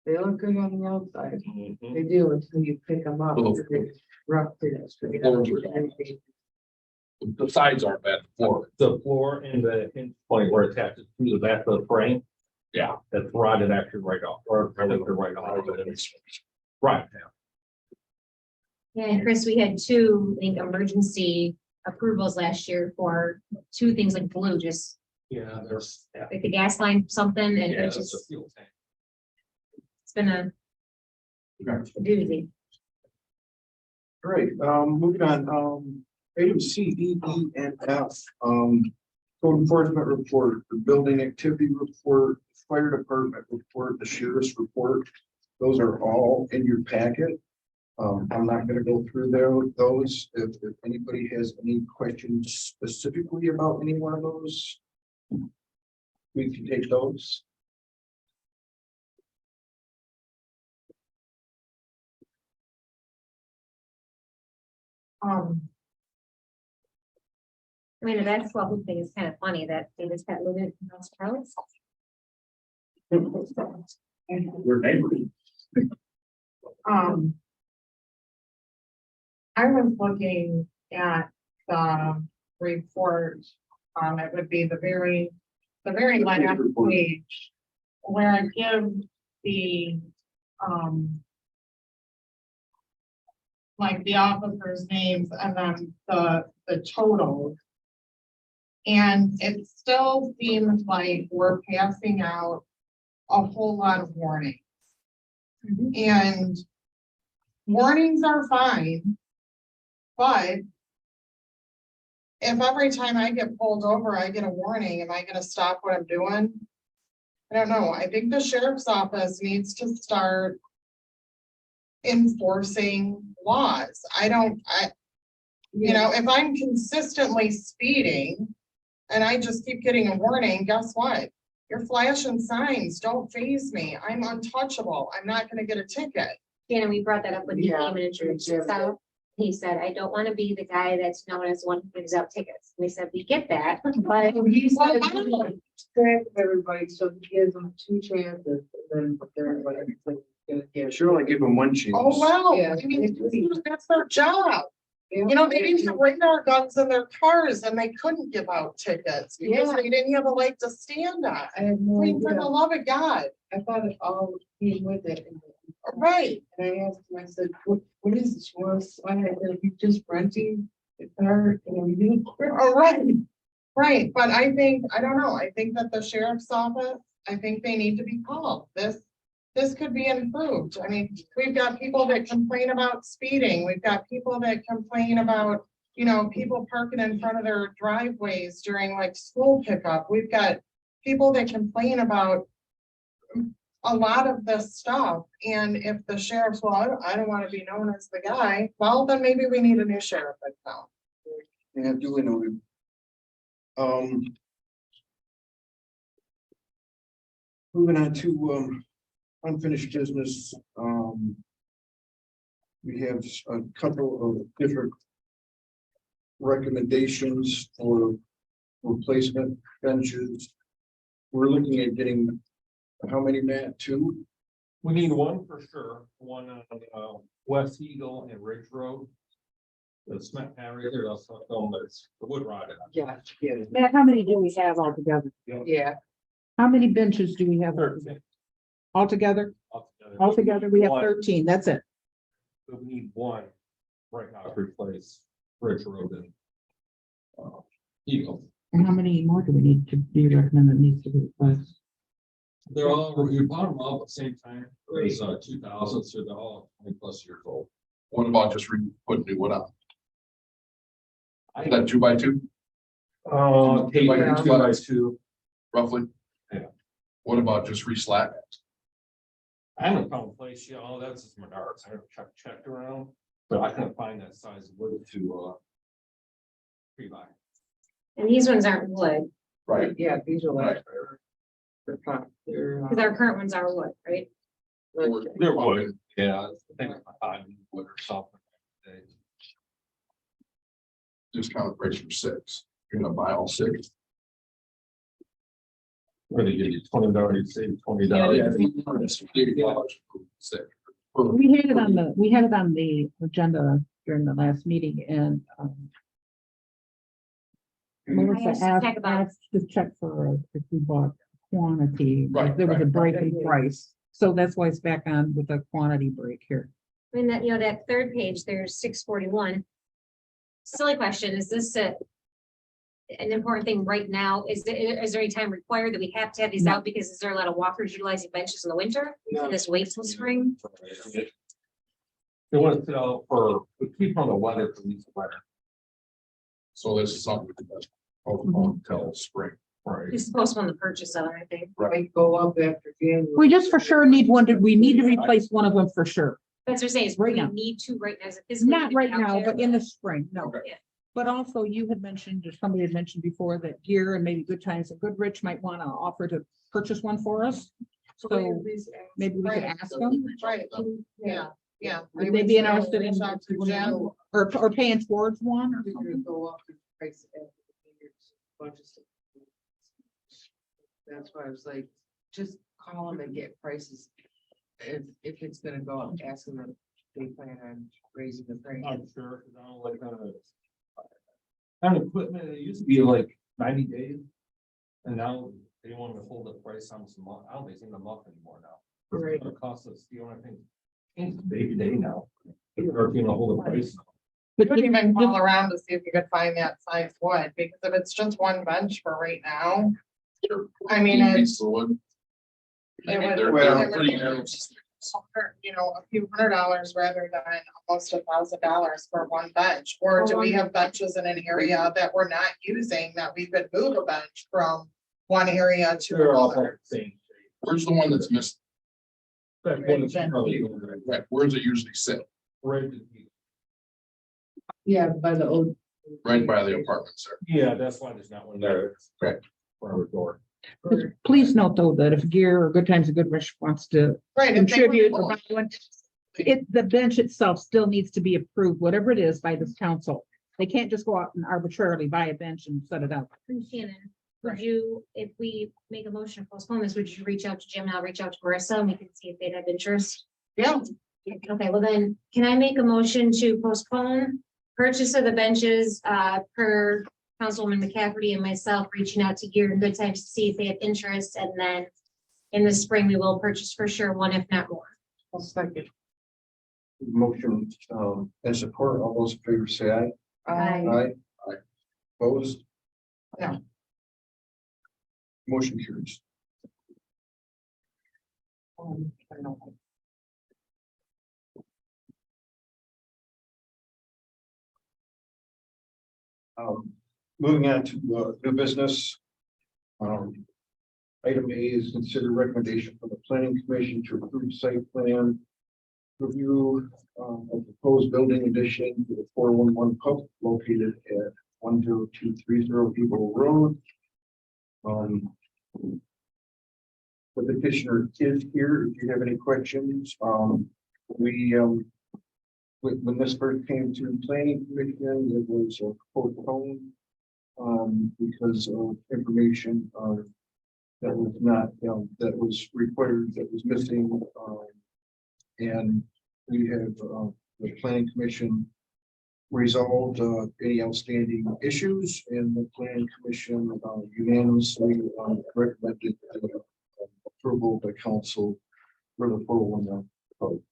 They look good on the outside. Mhm. They do until you pick them up. Oh. It's rough. It's straight Oh, up. yeah. The sides aren't bad, the floor. The floor and the hinge point where it attaches to the back of the frame, Yeah. that's rotted actually right off, or I think they're right off. Right, Yeah, and Chris, we had two, I think, emergency approvals last year for two things like glue, just yeah, there's, yeah. like the gas line, something, and Yeah, it's that's a just, fuel tank. it's been a doozy. All right, moving on, item C, D, E, and F, code enforcement report, the building activity report, fire department report, the sheriff's report. Those are all in your packet. I'm not gonna go through those. If anybody has any questions specifically about any one of those, we can take those. I mean, the basketball hoop thing is kind of funny that they just got limited in House Charles. We're neighbors. I was looking at the report, it would be the very last page. Where I give the, like the officers' names and then the totals. And it still seems like we're passing out a whole lot of warnings. And warnings are fine, but if every time I get pulled over, I get a warning, am I gonna stop what I'm doing? I don't know. I think the sheriff's office needs to start enforcing laws. If I'm consistently speeding and I just keep getting a warning, guess what? Your flashing signs don't faze me. I'm untouchable. I'm not gonna get a ticket. Yeah, and we brought that up when he Yeah, came and introduced yeah. himself. He said, I don't want to be the guy that's known as one who gives out tickets. We said, we get that, but He Well, said, I don't know. track everybody, so he gives them two chances, and then everybody gonna get. Sure, only give them one chance. Oh, wow. Yeah. I mean, that's their job. They didn't have radar guns in their cars and they couldn't give out tickets because Yeah. they didn't have a leg to stand on. I have no I mean, for the idea. love of God, I thought it all came with it. right? And I asked him, I said, what is this? You want to sign it? Are you just renting the car? You Oh, right, but I don't know, I think that the sheriff's office, I think they need to be called. This could be improved. I mean, we've got people that complain about speeding. We've got people that complain about, people parking in front of their driveways during like school pickup. We've got people that complain about a lot of this stuff. And if the sheriff's, well, I don't want to be known as the guy, well, then maybe we need a new sheriff in town. Yeah, duly noted. Moving on to unfinished business. We have a couple of different recommendations for replacement benches. We're looking at getting, how many, Matt? Two? We need one for sure, one on West Eagle and Ridge Road. The cement pad right there, that's not film, that's the wood rotted. Yeah, yeah, Matt, how many do we have altogether? yeah. How many benches do we have 13 altogether? altogether. Altogether, we have One. 13, that's it. So we need one right now to replace Bridge Road and Eagle. And how many more do we need to, do you recommend that needs to be replaced? They're all, you bought them all at the same time. It was 2000, so they're all 20+ years old. What about just putting new wood on? I Is that 2x2 take like Yeah. 2x2. roughly? Yeah. What about just re-slat? I haven't found a place, you know, that's just Menards. I haven't checked around, but I couldn't find that size of wood to pre-buy. And these ones aren't wood, Right, Yeah, these are like. because our current ones are wood, right? They're wood, yeah, I think I wood or something. just kind of price for 6. You're gonna buy all 6. Where they give you $20, save $20. $80 for 6. We had it on the agenda during the last meeting and, Melissa asked to check about- asked to check for if we bought quantity, Right, there was a right. break in price. So that's why it's back on with a quantity break here. I mean, that, that third page, there's 641. Silly question, is this an important thing right now? Is there any time required that we have to have these No. out? Because is there a lot of walkers utilizing benches in the winter? And this wait till spring? They want to sell for, we keep on the weather for these weather. So this is something that's postponed until spring. Right. Just postpone the purchase of it, I think. Might go up after January. We just for sure need one, we need to replace one of them for sure. That's what I'm saying, is Right we now. need to right now. Is it physically Not need to right be out now, there? but in the spring, no. Okay. Yeah. But also you had mentioned, or somebody had mentioned before that Gear and maybe Good Times and Goodrich might want to offer to purchase one for us. So maybe we could Right. ask them, Right, yeah. would they be interested in, or paying towards one or Figure something? go up in price after the years, bunch of stuff. That's why I was like, just call them and get prices. If it's gonna go up, ask them if they plan on raising the price. I'm sure, because I don't like kind of equipment, it used to be like 90 days. And now they want to hold the price on some month, I don't think it's in the month anymore now. Right. It costs us, I think, it's day to day now. Or you know, hold the price. But Could you- even call around to see if you could find that size wood, because if it's just one bench for right now, I mean, it's. Piece of wood. It would- They're it would pretty be narrow. a few $100s rather than almost $1,000 for one bench. Or do we have benches in an area that we're not using that we could move a bench from one area to They're all another? the same. Where's the one that's missed? That one is probably Right, where does it usually sit? right. Yeah, by the old. Right by the apartments there. Yeah, that's why there's not one there. Correct. For our door. Please note though, that if Gear or Good Times and Goodrich wants to Right. if they contribute would- or buy one, the bench itself still needs to be approved, whatever it is, by this council. They can't just go out and arbitrarily buy a bench and set it up. And Shannon, would you, if we make a motion to postpone this, would you reach out to Jim and I'll reach out to Marissa and we can see if they'd have interest? Yeah, Okay, well then, can I make a motion to postpone purchase of the benches, per Councilwoman McCafferty and myself reaching out to Gear and Good Times to see if they have interest, and then in the spring, we will purchase for sure one, if not more. I'll second. Motion, and support, all those in favor say aye. Aye. Aye. Opposed? No. Motion carries. I don't know. Moving on to new business. Item A is consider recommendation from the planning commission to approve site plan review of proposed building addition to the 411 pub located at 10230 Depot Road. The petitioner is here. If you have any questions, when this first came to planning commission, it was postponed because of information that was not, that was required, that was missing. And we have the planning commission resolved any outstanding issues, and the plan commission unanimously recommended approval by council for the 411 code.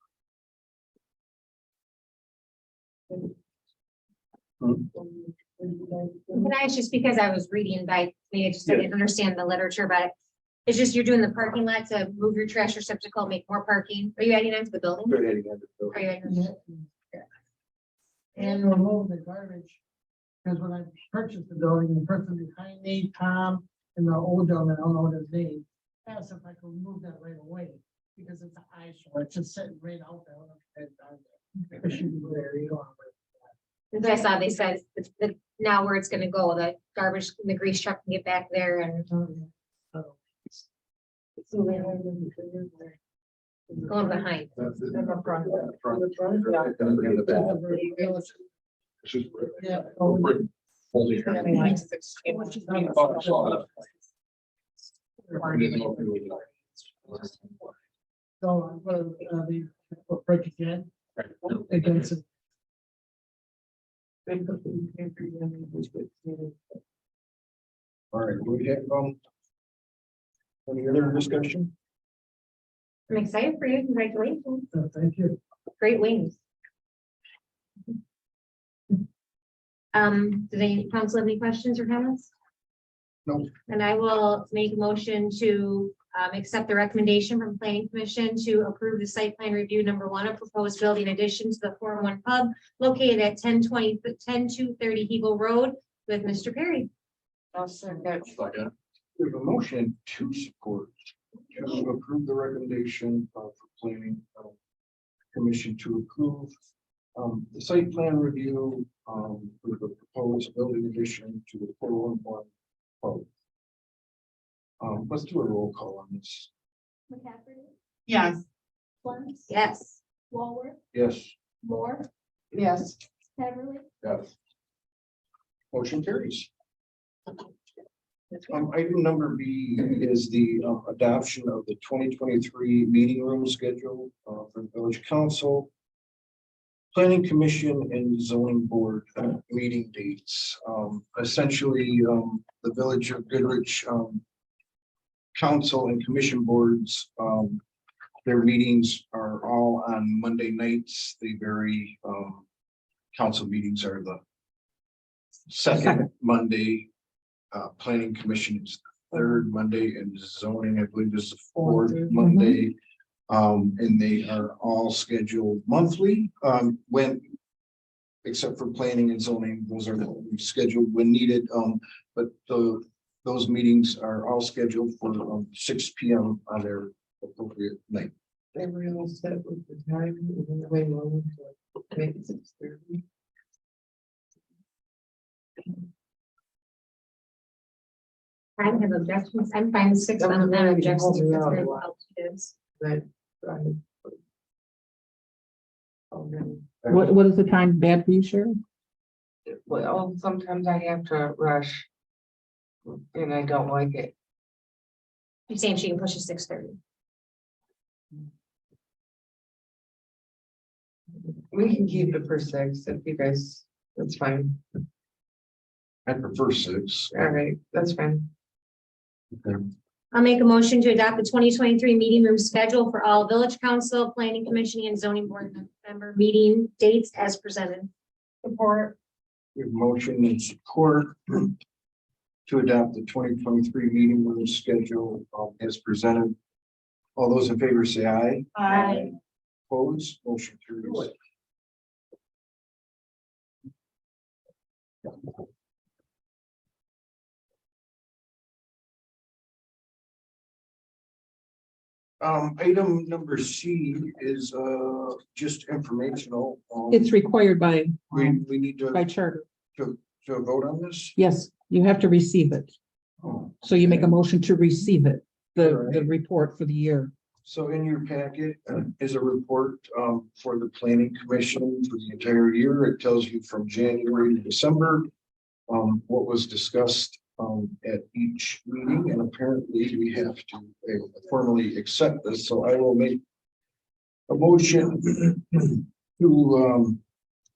Can I, it's just because I was reading by, maybe I just didn't understand the literature about it. It's just you're doing the parking lot to move your trash receptacle, make more parking. Are you adding on to the building? Go ahead again. Are you adding? And remove the garbage. Because when I purchased the building, the person behind me, Tom, and the old gentleman, I don't know what his name, asked if I could remove that right away, because it's an eyesore, it's just sitting right out there. It should be there, you don't have As I saw, they said now where it's gonna go, the garbage, the grease truck can get back there and going behind. That's it. In the front. Front. And the back. Yeah. Only here. Like 16. So I'm gonna, break again. Against it. All right, do we have, any other discussion? I'm excited for you. Congratulations. Thank you. Great wings. Do they council have any questions or comments? No. And I will make a motion to accept the recommendation from planning commission to approve the site plan review number 1 of proposed building addition to the 401 pub located at 10230 Eagle Road with Mr. Perry. We have a motion to support, to approve the recommendation for planning commission to approve the site plan review for the proposed building addition to the 411 code. Let's do a roll call on this. McCaffrey, Yes. Clemens, Yes. Walworth, Yes. Moore, Yes. Beverly, Yes. Motion carries. Item number B is the adoption of the 2023 meeting room schedule for the village council, planning commission, and zoning board meeting dates. Essentially, the village of Goodrich council and commission boards, their meetings are all on Monday nights. They vary. Council meetings are the second Monday. Planning commission is the third Monday, and zoning, I believe, is the fourth Monday. And they are all scheduled monthly, except for planning and zoning, those are scheduled when needed. But those meetings are all scheduled for 6 p.m. on their appropriate night. Everyone said with the time, and the way long to make it 6:30. I don't have objections. I'm fine with 6. I don't have objections. That's very well to do. Right. What is the time bad for you, Sherry? Well, sometimes I have to rush. And I don't like it. You're saying she can push to 6:30. We can keep it for 6 if you guys, that's fine. I prefer 6. All right, that's fine. Okay. I'll make a motion to adopt the 2023 meeting room schedule for all village council, planning commission, and zoning board member meeting dates as presented. Support. We have motion and support to adopt the 2023 meeting room schedule as presented. All those in favor say aye. Aye. Opposed, motion carries. Item number C is just informational. It's required by, We need by to charter. vote on this. Yes, you have to receive it. Oh, So you make a motion to receive it, the Alright. report for the year. So in your packet is a report for the planning commission for the entire year. It tells you from January to December what was discussed at each meeting, and apparently we have to formally accept this. So I will make a motion to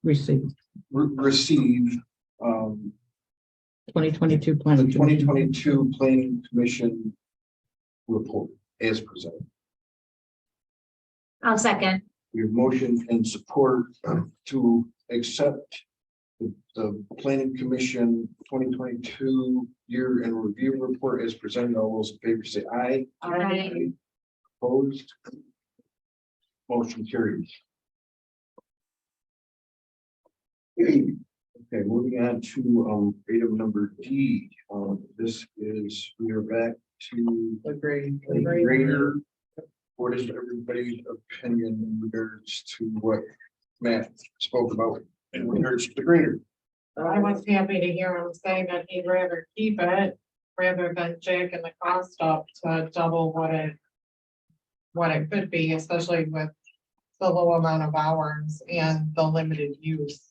received receive, 2022 the planning. twenty twenty-two planning commission report as presented. I'll second. We have motion and support to accept the planning commission twenty twenty-two year in review report as presented. All those in favor say aye. Aye. Opposed? Motion carries. Okay, moving on to item number D. This is, we are back to Agree. the grader. What is everybody's opinion in regards to what Matt spoke about in regards to the grader? I was happy to hear him say that he'd rather keep it rather than jacking the cost up to double what it could be, especially with the low amount of hours and the limited use.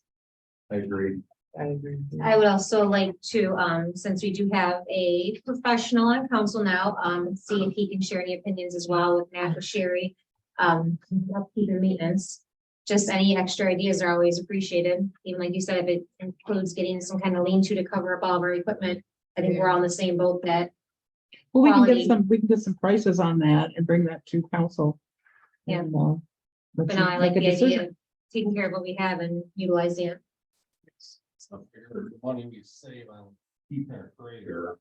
I agree. I agree. I would also like to, since we do have a professional on council now, see if he can share any opinions as well with Matt or Sherry. Upkeep and maintenance, just any extra ideas are always appreciated. Even like you said, if it includes getting some kind of lean-to to cover up all of our equipment, I think we're all in the same boat that. Well, we can quality. get some prices on that and bring that to council. Yeah. And, But let's no, I like make a the idea decision. of taking care of what we have and utilizing it. So the money we save on keeping our grader,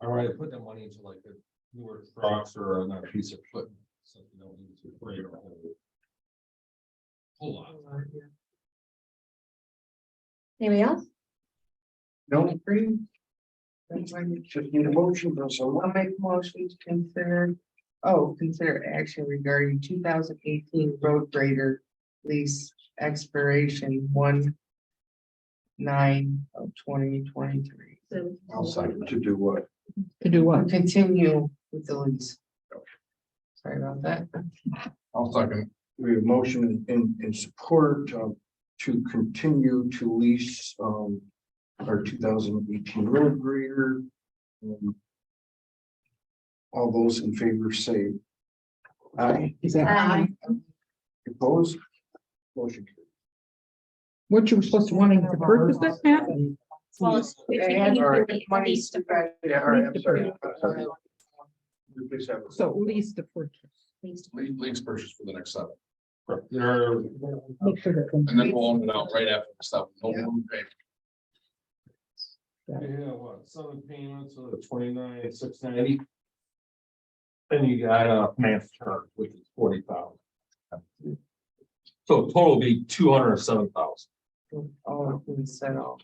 all right, put that money into like a newer trucks or another piece of equipment, so you don't need to grader a whole lot. Anybody else? No, Agree. just need a motion from I'll someone. make a motion to consider action regarding 2018 road grader lease expiration 1/9/2023. So, I'll second. To do what? To do what? Continue with the lease. Sorry about that. I'll second. We have motion in support to continue to lease our 2018 road grader. All those in favor say aye. Is that Aye. Opposed? Motion carries. what you were supposed to wanting to purchase that, Matt? well, it's continuing to be at least to Yeah, all right, I'm sorry. Please have it. So lease to purchase. least. League's purchase for the next 7. There, Make sure that. And then we'll own it out right after the 7. No room pay. yeah, what, 7 payments of the 29,690. Then you got a finance term, which is 40,000. So total will be 207,000. All we said all.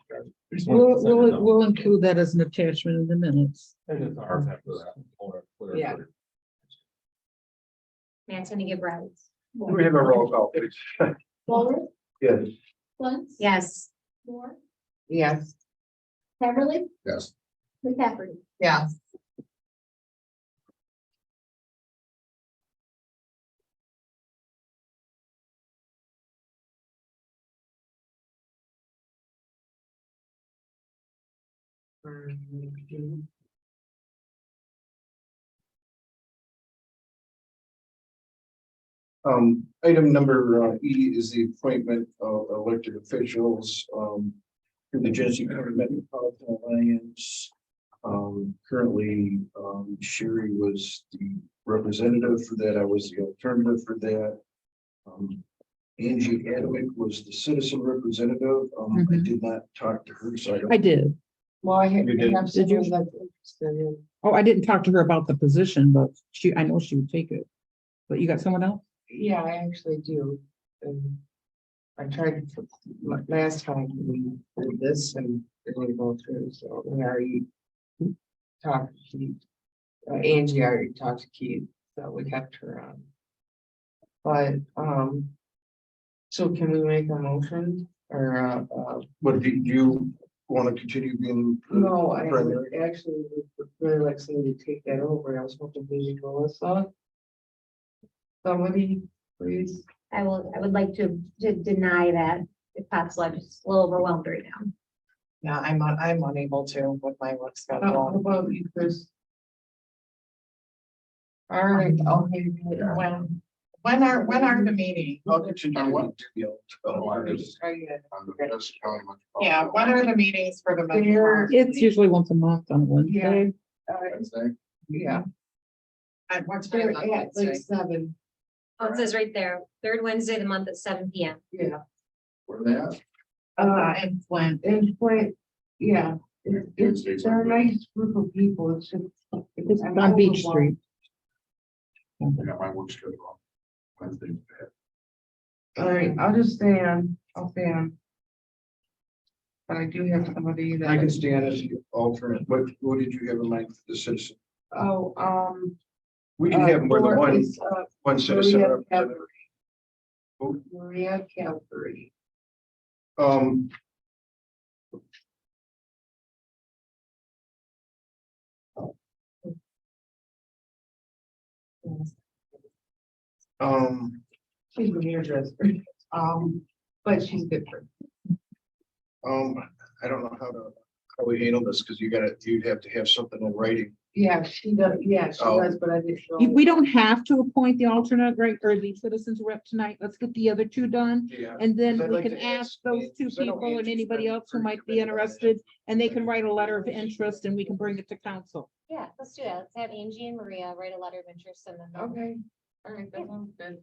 We'll include that as an attachment in the minutes. And it's ours after that. Yeah. Matt's gonna give rides. We have a roll call, please. Walter, Yes. Lentz. Yes. Moore, Yes. Beverly, Yes. McCaffrey. Yeah, Item number E is the appointment of elected officials to the Genesee County Metropolitan Alliance. Currently, Sherry was the representative for that. I was the alternative for that. Angie Adwick was the citizen representative. I did not talk to her, so I don't. I did. Well, I You did. have Did you? someone that's interested in. Oh, I didn't talk to her about the position, but I know she would take it. But you got someone else? Yeah, I actually do. And I tried to, last time we did this and it didn't go through, so we already talked to Keith. Angie already talked to Keith, so we kept her on. But, so can we make a motion or, But do you want to continue being? no, I primary? actually would really like somebody to take that over. I was hoping maybe Melissa. Somebody, please. I would like to deny that if possible. I'm just a little overwhelmed right now. yeah, I'm unable to with my work How schedule. about you, Chris? All right, I'll maybe, When, When are the meetings? I'll continue On what? to be able to. Oh, I just- Are you- On the Madison County Metropolitan Yeah, when are the meetings for the? They're- metropolitan It's usually once a month on Wednesday. Wednesday? Yeah, At what time they're on at like Wednesday? 7, Oh, it says right there, third Wednesday of the month at 7 P.M. yeah. Where they at? In Flint. And point, yeah, they're a nice group of people, it's just. It's I'm on Beach overwhelmed. Street. I got my work schedule. Wednesday. All right, I'll stay on. But I do have somebody that. I can stand as the alternate. What did you have in mind for the citizen? Oh, We can have more than one, it's, one citizen Maria representative. Calvary. Maria Calvary. Um. She's a hairdresser, but she's different. I don't know how we handle this, because you'd have to have something in writing. Yeah, she does, Oh. but I didn't know. We don't have to appoint the alternate, right, or the citizens rep tonight. Let's get the other two done. Yeah. And then I'd we like can to ask ask those Angie, two 'cause I know people and Angie's anybody been else who pretty might be committed on that. interested, and they can write a letter of interest and we can bring it to council. Yeah, let's do that. Let's have Angie and Maria write a letter of interest and then. Okay, all right, that sounds good.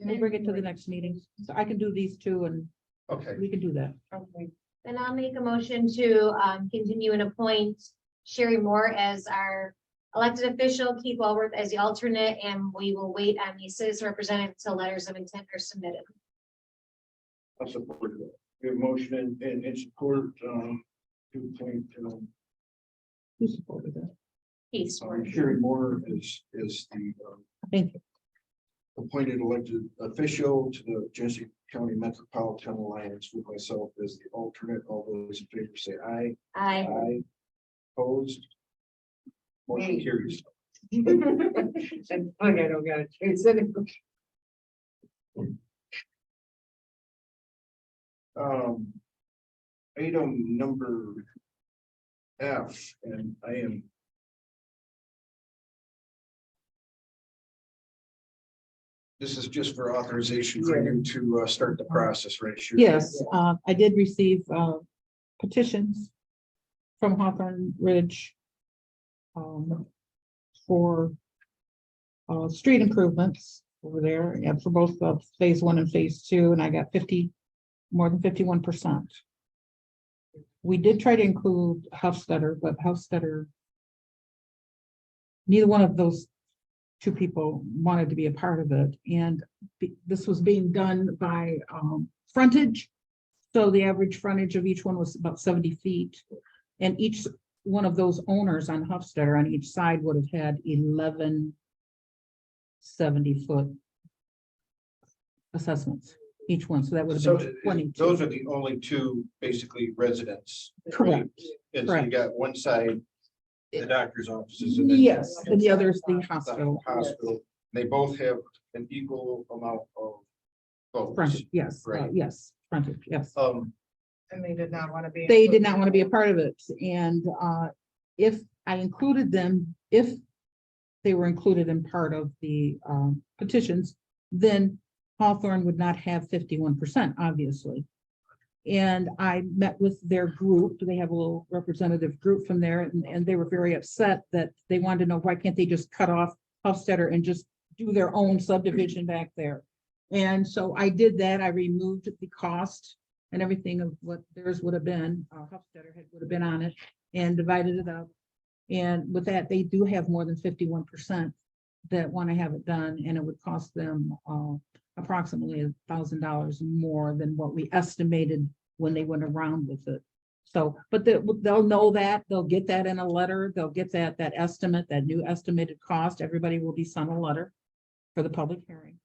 We'll bring it to the next meeting. So I can do these two and Okay. we can do that. Okay. Then I'll make a motion to continue and appoint Sherry Moore as our elected official, Keith Walworth as the alternate, and we will wait on the citizen representative until letters of intent are submitted. I'll support that. We have motion and support, to appoint, Who supported that? Keith. Sherry Moore is the, Thank you. appointed elected official to the Genesee County Metropolitan Alliance, with myself as the alternate. All those in favor say aye. Aye. Opposed? Motion Nay. carries. And I don't got it. Item number F, and I am. This is just for authorization for you to start the process, right? Sure. Yes, I did receive petitions from Hawthorne Ridge for street improvements over there, and for both of phase 1 and phase 2, and I got more than 51%. We did try to include Hofstadter, but Hofstadter, neither one of those two people wanted to be a part of it, and this was being done by frontage. So the average frontage of each one was about 70 feet, and each one of those owners on Hofstadter on each side would have had 11 70-foot assessments, each one, so that would have So been 22. those are the only two basically residents. right? Correct. And so you Correct. got one side, the doctor's offices. And then Yes, and the other is the the hospital. Hospital. They both have an equal amount of votes. Frontage, yes, Right. yes, frontage, yes. And they did not want to be. They did not want to be a part of it, and if I included them, if they were included in part of the petitions, then Hawthorne would not have 51%, obviously. And I met with their group. They have a little representative group from there, and they were very upset that they wanted to know, why can't they just cut off Hofstadter and just do their own subdivision back there? And so I did that. I removed the cost and everything of what theirs would have been, Hofstadter would have been on it, and divided it up. And with that, they do have more than 51% that want to have it done, and it would cost them approximately $1,000 more than what we estimated when they went around with it. So, but they'll know that, they'll get that in a letter, they'll get that estimate, that new estimated cost. Everybody will be sent a letter for the public hearing.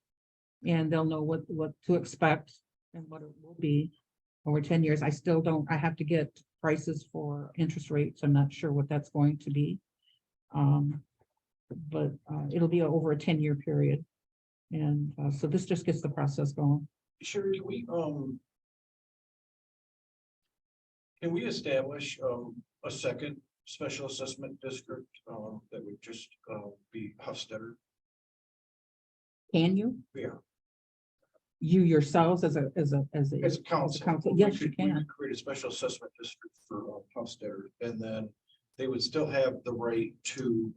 And they'll know what to expect and what it will be over 10 years. I still don't, I have to get prices for interest rates. I'm not sure what that's going to be. But it'll be over a 10-year period. And so this just gets the process going. Sure, can we establish a second special assessment district that would just be Hofstadter? Can you? Yeah. You yourselves as a As a council. Yes, we you could- we can. could Create a special assessment district for Hofstadter, and then they would still have the right to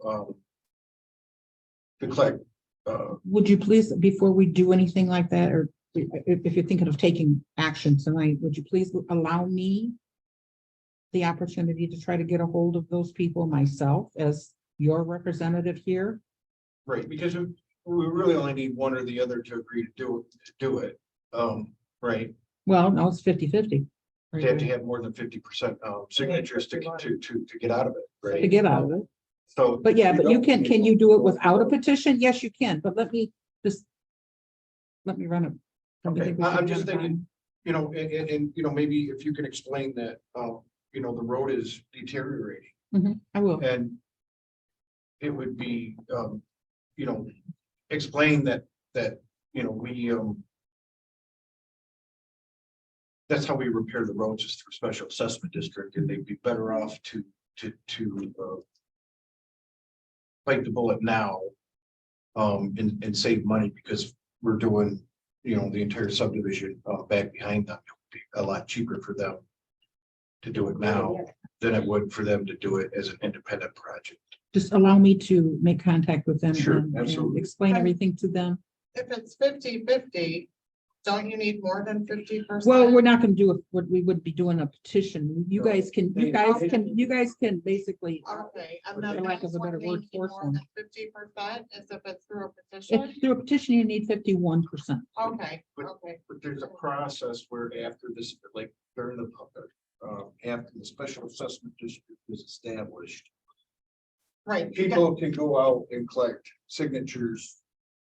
collect, Would you please, before we do anything like that, or if you're thinking of taking action tonight, would you please allow me the opportunity to try to get a hold of those people myself as your representative here? right, because we really only need one or the other to agree to do it. Right, Well, no, it's 50-50. they have to have more than 50% signatures to get out of it, To right? get out of it. So. But yeah, we but you don't can need- you do it without a petition? Yes, you can, but let me run it. Don't you Okay, think we should I'm be just on time? thinking, you know, and, you know, maybe if you can explain that, you know, the road is deteriorating I will. and it would be, you know, explain that, you know, we, that's how we repair the roads is through special assessment district, and they'd be better off to bite the bullet now, and save money because we're doing, you know, the entire subdivision, back behind them. It would be a lot cheaper for them to do it now than it would for them to do it as an independent project. Just allow me to make contact with them Sure, and absolutely. explain everything to them. If it's 50-50, don't you need more than 50%? Well, we're not gonna do it, we would be doing a petition. You No. guys can basically, Okay, and For then lack of that's a better what word, needs force more them. than 50% is if it's through a if petition? through a petition, you need 51%. Okay, But- okay. But there's a process where after this, like during the, after the special assessment district is established, Right. you got- people can go out and collect signatures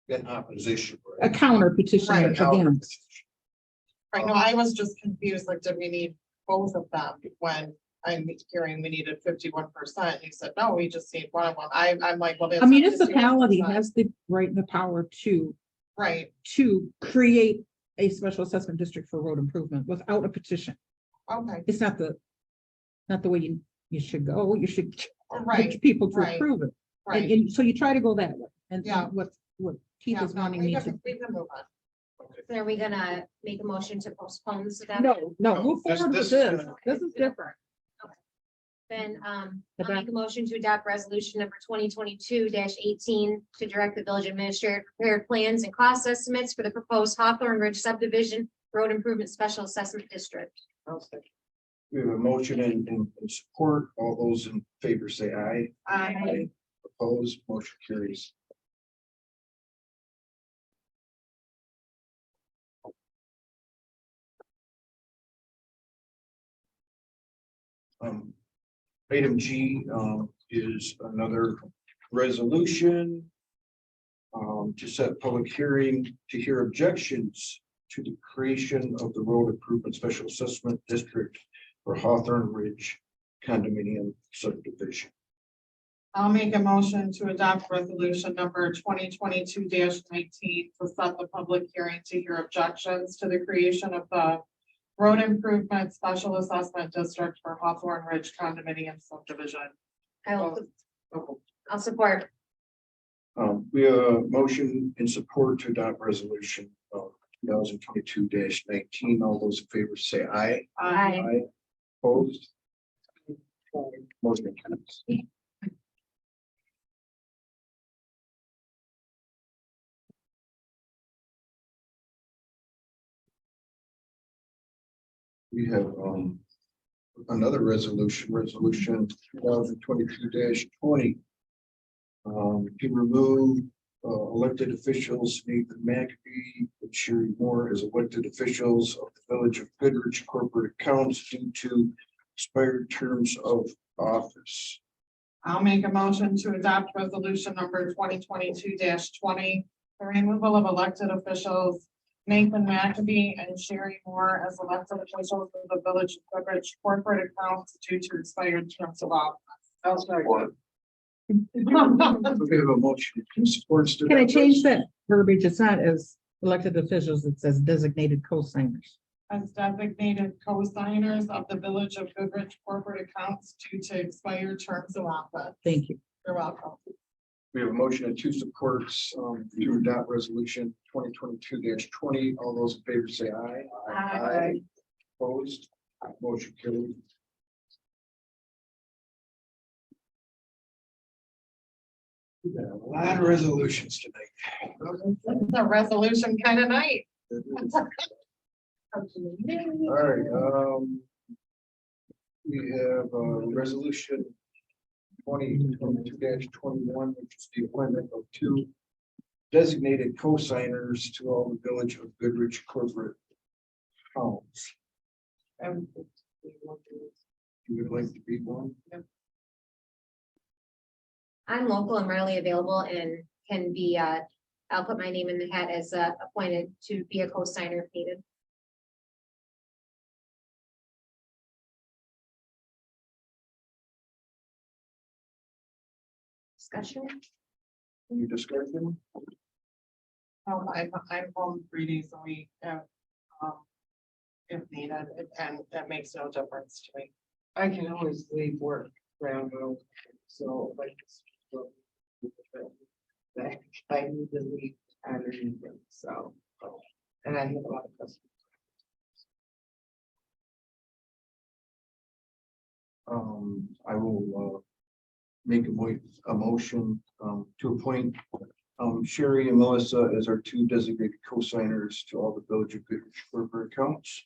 in opposition. A counter petition Right. against. Right, no, I was just confused, like, did we need both of them when I'm hearing we needed 51%? You said, no, we just need one of them. I'm like, well. that's A not municipality 51%. has the right and the power Right, to create a special assessment district for road improvement without a petition. okay, It's not the way you should go. You should right, get people to right, approve it. right. And so you try to go that way. And Yeah. what Keith Yeah, is no, wanting we me can to. we can move on. So are we gonna make a motion to postpone this? adoption? No, move this- forward with this is this. gonna- This is different. Then, I'll Adopt- make a motion to adopt resolution number 2022-18 to direct the village administrator to prepare plans and cost estimates for the proposed Hawthorne Ridge subdivision road improvement special assessment district. We have a motion and support. All those in favor say aye. Aye. Opposed, motion carries. Item G, is another resolution. To set public hearing to hear objections to the creation of the road improvement special assessment district for Hawthorne Ridge condominium subdivision. I'll make a motion to adopt resolution number 2022-19 to set the public hearing to hear objections to the creation of the road improvement special assessment district for Hawthorne Ridge condominium subdivision. I'll support. We have a motion in support to adopt resolution 2022-19. All those in favor say aye. Aye. Opposed? Motion carries. We have another resolution 2022-20. To remove elected officials Nathan McAfee and Sherry Moore as elected officials of the Village of Goodrich corporate accounts due to expired terms of office. I'll make a motion to adopt resolution number 2022-20, the removal of elected officials Nathan McAfee and Sherry Moore as elected officials of the Village of Goodrich corporate accounts due to expired terms of office. We have a motion in support. to Can I adopt change that verbiage? It's not as elected officials, it says designated co-signers. As designated co-signers of the Village of Goodrich corporate accounts due to expired terms of office. Thank you. You're welcome. We have a motion and two supports to adopt resolution 2022-20. All those in favor say aye. Aye. Opposed, motion carried. We got a lot of resolutions tonight. It's a resolution kind of night. All right, we have resolution 2022-21, which is the appointment of two designated co-signers to all the Village of Goodrich corporate accounts. You would like to be one? I'm local and readily available and can be, I'll put my name in the hat as appointed to be a co-signer if needed. Discussion? Any discussion? I'm home 3 days a week, if needed, and that makes no difference to me. I can always leave work around, so like. That I need to leave underneath them, so, and I have a lot of customers. I will make a motion to appoint Sherry and Melissa as our two designated co-signers to all the Village of Goodrich corporate accounts.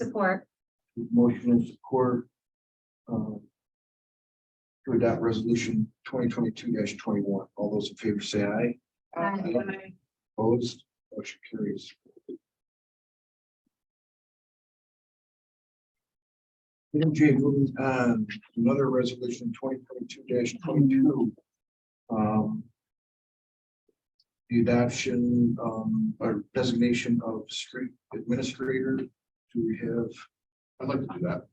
Support. Motion and support to adopt resolution 2022-21. All those in favor say aye. Aye. Opposed, motion carries. Item J, moving on, another resolution 2022-22. The adoption or designation of street administrator. Do we have? I'd like to do that.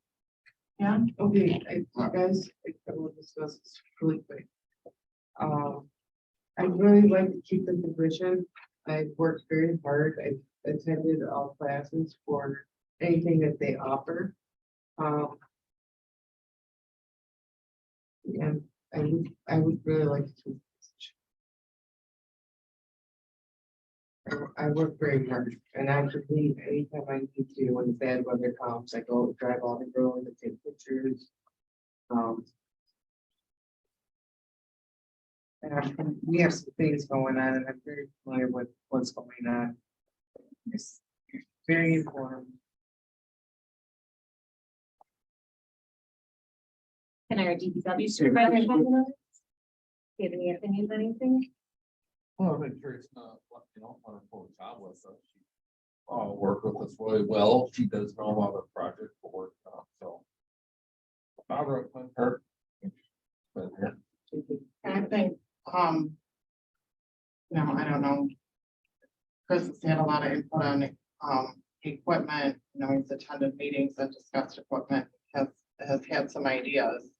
Yeah. Okay, guys, I will discuss this really quick. I'd really like to keep the position. I've worked very hard. I attended all classes for anything that they offer. And I would really like to keep the position. I work very hard and I could leave anytime I need to when the bad weather comes. I go drive all the road and take pictures. And we have some things going on and I'm very familiar with what's going on. It's very informed. Can our DPW supervisor have another? Do you have any opinions on anything? Well, I'm sure it's not, wonderful job with us. She worked with us really well. She does know how the project will work, so. I recommend her. But, yeah. I think, no, I don't know. Chris has had a lot of input on, equipment, he's attended meetings and discussed equipment, has had some ideas.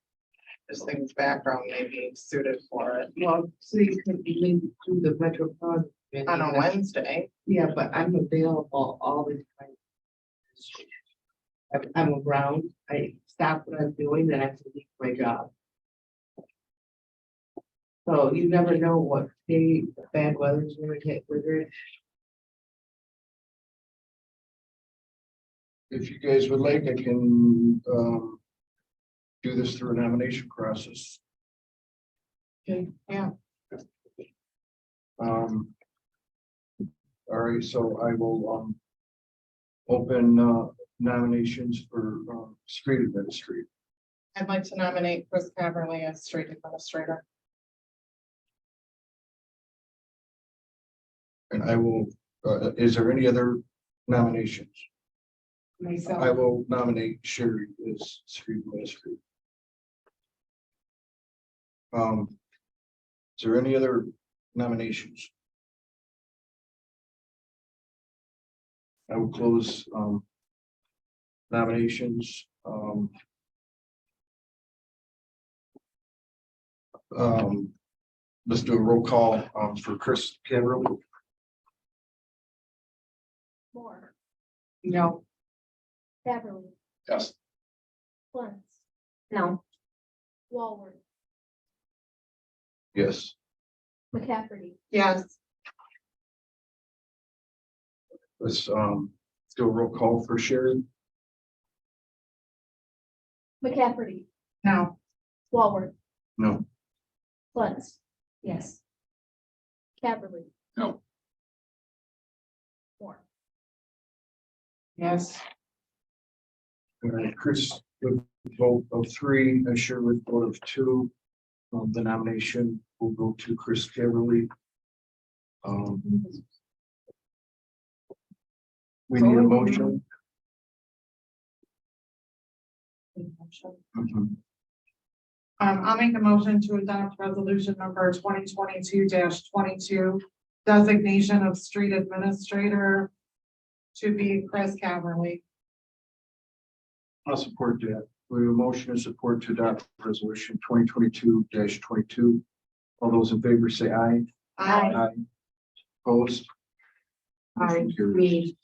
Just things background may be suited for it Well, so you could maybe do the metropolitan. on a Wednesday. Yeah, but I'm available all the time. I'm around, I stop what I'm doing, then I can leave my job. So you never know what day bad weather's gonna hit with it. If you guys would like, I can do this through a nomination process. Okay, Yeah, All right, so I will open nominations for street administrator. I'd like to nominate Chris Caverly as street administrator. And I will, is there any other nominations? I myself, will nominate Sherry as street administrator. Is there any other nominations? I will close nominations. Let's do a roll call for Chris Cameron. Moore, no, Beverly, Yes. Flint, No. Walworth, Yes. McCafferty, Yes. Let's do a roll call for Sherry. McCafferty, No. Walworth, No. Lutz, Yes. Caverly. No. Moore. Yes. Chris with a vote of 3, Sherry with a vote of 2. The nomination will go to Chris Caverly. We need a motion. Mhm. I'll make a motion to adopt resolution number 2022-22, designation of street administrator to be Chris Caverly. I'll support that. We have a motion and support to adopt resolution 2022-22. All those in favor say aye. Aye. Opposed? I Motion carries. agree.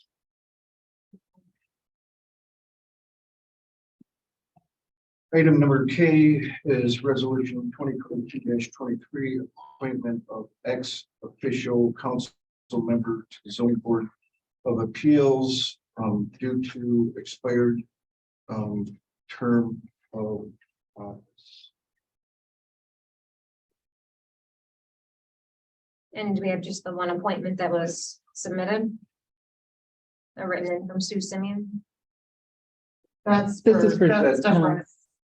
Item number K is resolution 2022-23, appointment of ex-official council member to the zoning board of appeals due to expired term of office. And we have just the one appointment that was submitted. Written in from Sue Simeon. That's This is for- that's different.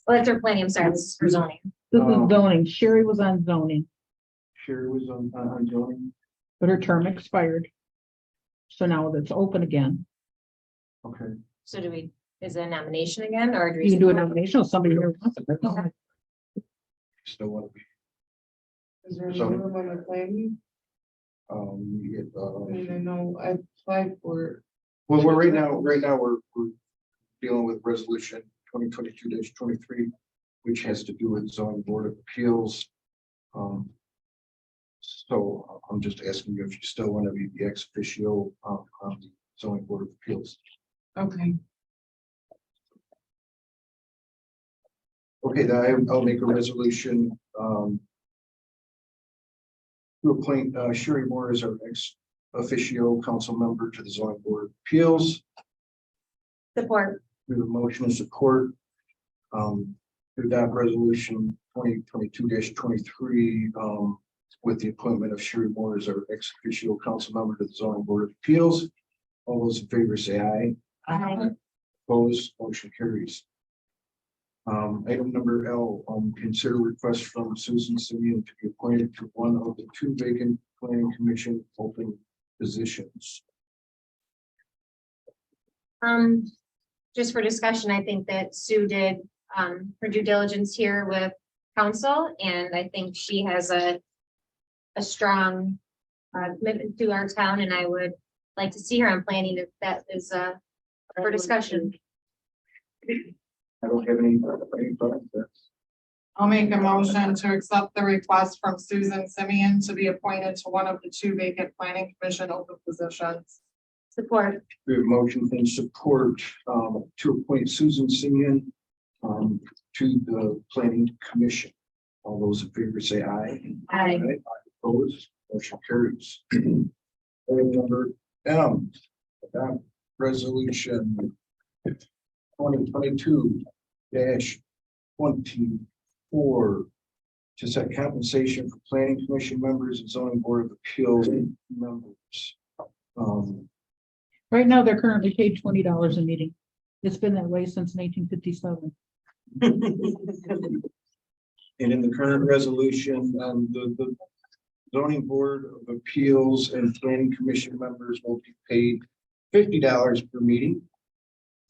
Well, that's her planning, I'm sorry, this is for zoning. This is zoning. Sherry was on zoning, Sherry was on zoning. but her term expired. So now it's open again. Okay. So do we, is it a nomination again, or do we? You can do a nomination, or somebody here wants it. Okay. Still want to be. Is there So- room on the planning? I mean, I know I applied for it. Well, we're right now we're dealing with resolution 2022-23, which has to do with zoning board of appeals. So I'm just asking you if you still want to be the ex officio on the zoning board of appeals. Okay. Okay, then I'll make a resolution to appoint Sherry Moore as our ex officio council member to the zoning board of appeals. Support. We have a motion and support to adopt resolution 2022-23 with the appointment of Sherry Moore as our ex officio council member to the zoning board of appeals. All those in favor say aye. Aye. Opposed, motion carries. Item number L, consider request from Susan Simeon to be appointed to one of the 2 vacant planning commission open positions. Just for discussion, I think that Sue did her due diligence here with council, and I think she has a strong commitment to our town, and I would like to see her on planning if that is for discussion. I don't have any thoughts. I'll make a motion to accept the request from Susan Simeon to be appointed to one of the 2 vacant planning commission open positions. Support. We have motion and support to appoint Susan Simeon to the planning commission. All those in favor say aye. Aye. Opposed, motion carries. Item number M, adopt resolution 2022-24 to set compensation for planning commission members and zoning board of appeals members. Right now, they're currently paid $20 a meeting. It's been that way since 1957. And in the current resolution, the zoning board of appeals and planning commission members will be paid $50 per meeting.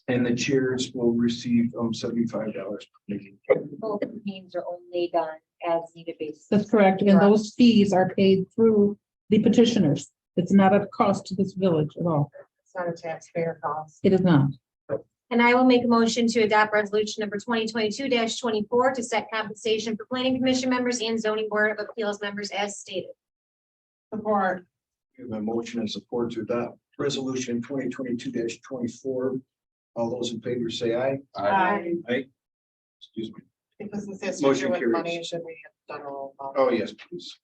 And the chairs will receive $75 per meeting. Both meetings are only done as needed basis. That's correct. And those fees are paid through the petitioners. It's not a cost to this village at all. It's not a taxpayer cost. It is not. And I will make a motion to adopt resolution number 2022-24 to set compensation for planning commission members and zoning board of appeals members as stated. Support. We have a motion and support to adopt resolution 2022-24. All those in favor say aye. Aye. Aye. Excuse me. Because this has to Motion do with carries. money, should we have done all? Oh, yes, please.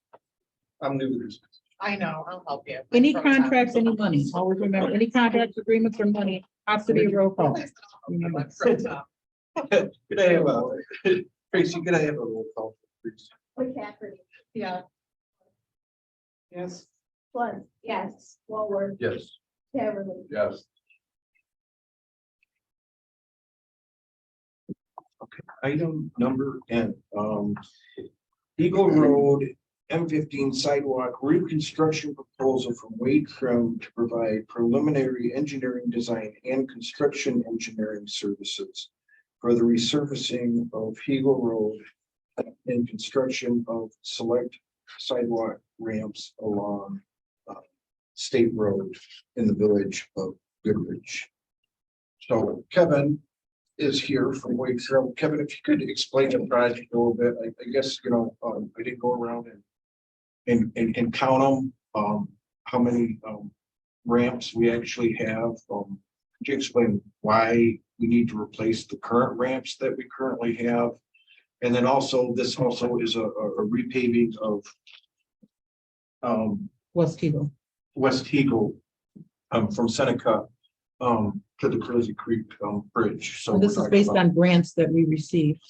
I'm new to this. I know, I'll help you. Any contracts, any money, always remember, any contracts, agreements, or money has to be a roll call. Remember. Could I have a, Tracy, could I have a roll call, please? McCaffrey, Yeah. Yes. Blood, yes, Walworth, Yes. Beverly, Yes. Item number N, Eagle Road M15 sidewalk reconstruction proposal from Wade Crum to provide preliminary engineering design and construction engineering services for the resurfacing of Eagle Road and construction of select sidewalk ramps along State Road in the village of Goodrich. So Kevin is here from Wade Crum. Kevin, if you could explain the project a little bit, I guess, you know, I didn't go around and count them, how many, ramps we actually have. Could you explain why we need to replace the current ramps that we currently have? And then also, this also is a repaving of, West Eagle. West Eagle, from Seneca, to the Crazy Creek, Bridge. So So this is based on grants that we received.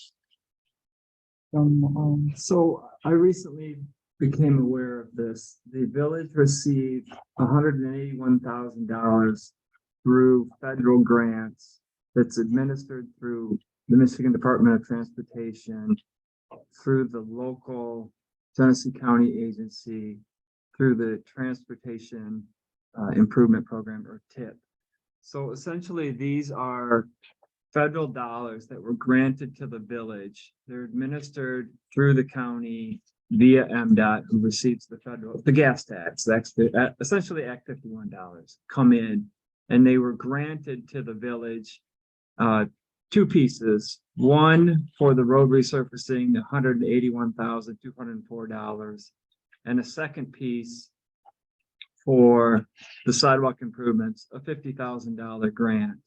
From, So I recently became aware of this. The village received $181,000 through federal grants that's administered through the Michigan Department of Transportation, through the local Genesee County agency, through the Transportation Improvement Program, or TIP. So essentially, these are federal dollars that were granted to the village. They're administered through the county via MDOT, who receives the gas tax. That's essentially Act 51 dollars come in, and they were granted to the village, two pieces. One for the road resurfacing, $181,204, and a second piece for the sidewalk improvements, a $50,000 grant.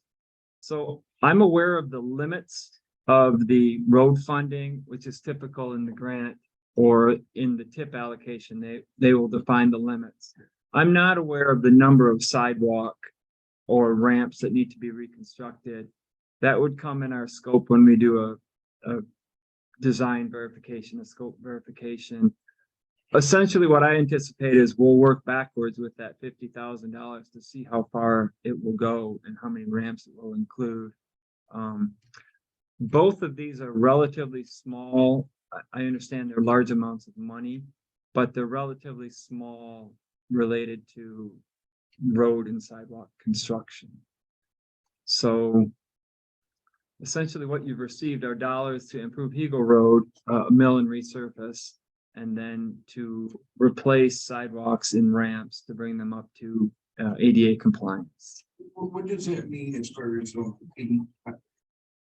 So I'm aware of the limits of the road funding, which is typical in the grant or in the TIP allocation. They will define the limits. I'm not aware of the number of sidewalk or ramps that need to be reconstructed. That would come in our scope when we do a design verification, a scope verification. Essentially, what I anticipate is we'll work backwards with that $50,000 to see how far it will go and how many ramps it will include. Both of these are relatively small. I understand they're large amounts of money, but they're relatively small related to road and sidewalk construction. So essentially what you've received are dollars to improve Eagle Road, mill and resurface, and then to replace sidewalks and ramps to bring them up to ADA compliance. What does that mean as far as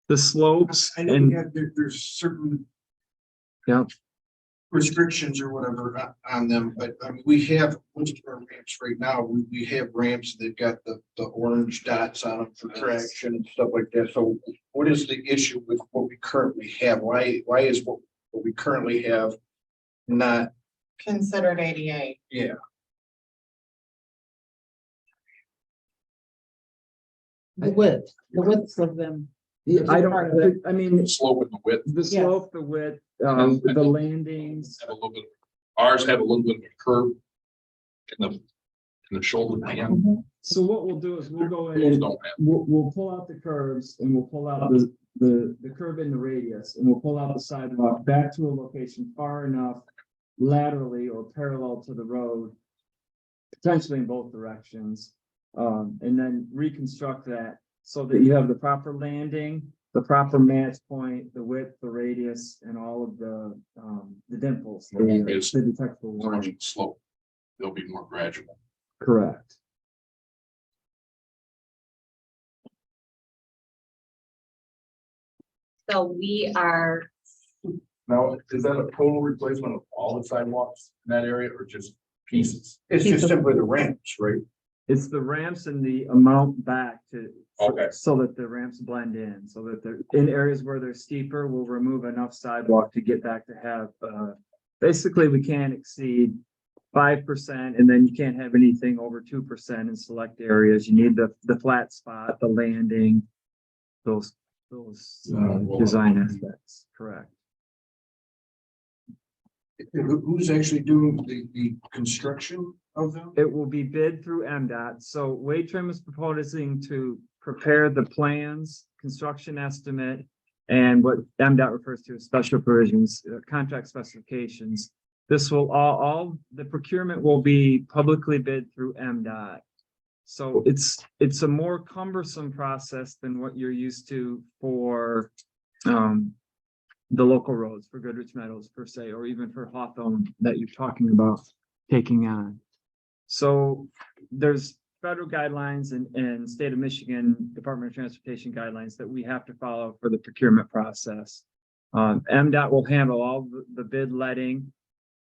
The slopes I know and we have, there's certain yeah, restrictions or whatever on them, but I mean, we have most of our ramps right now. We have ramps that got the orange dots on them for traction and stuff like that. So what is the issue with what we currently have? Why is what we currently have not? Considered ADA. Yeah. the widths of them. I don't, I mean, Slope and the width. the slope, the width, the landings. Have a little bit, ours have a little bit of a curve in the shoulder band. So what we'll do is we'll go in Those and don't have. we'll pull out the curves and we'll pull out the curve in the radius, and we'll pull out the sidewalk back to a location far enough laterally or parallel to the road, potentially in both directions, and then reconstruct that so that you have the proper landing, the proper match point, the width, the radius, and all of the dimples, the detectable So much warning. slope. They'll be more gradual. Correct. So we are, Now, is that a total replacement of all the sidewalks in that area or just pieces? It's just simply the ramps, right? It's the ramps and the amount back to, Okay. so that the ramps blend in, so that they're in areas where they're steeper, we'll remove enough sidewalk to get back to have, basically, we can't exceed 5%, and then you can't have anything over 2% in select areas. You need the flat spot, the landing, those design aspects, correct. Who's actually doing the construction of them? It will be bid through MDOT. So Wade Trim is proposing to prepare the plans, construction estimate, and what MDOT refers to as special provisions, contract specifications. This will all the procurement will be publicly bid through MDOT. So it's a more cumbersome process than what you're used to for the local roads, for Goodrich Meadows per se, or even for Hawthorne that you're talking about taking on. So there's federal guidelines and state of Michigan Department of Transportation guidelines that we have to follow for the procurement process. MDOT will handle all the bid letting.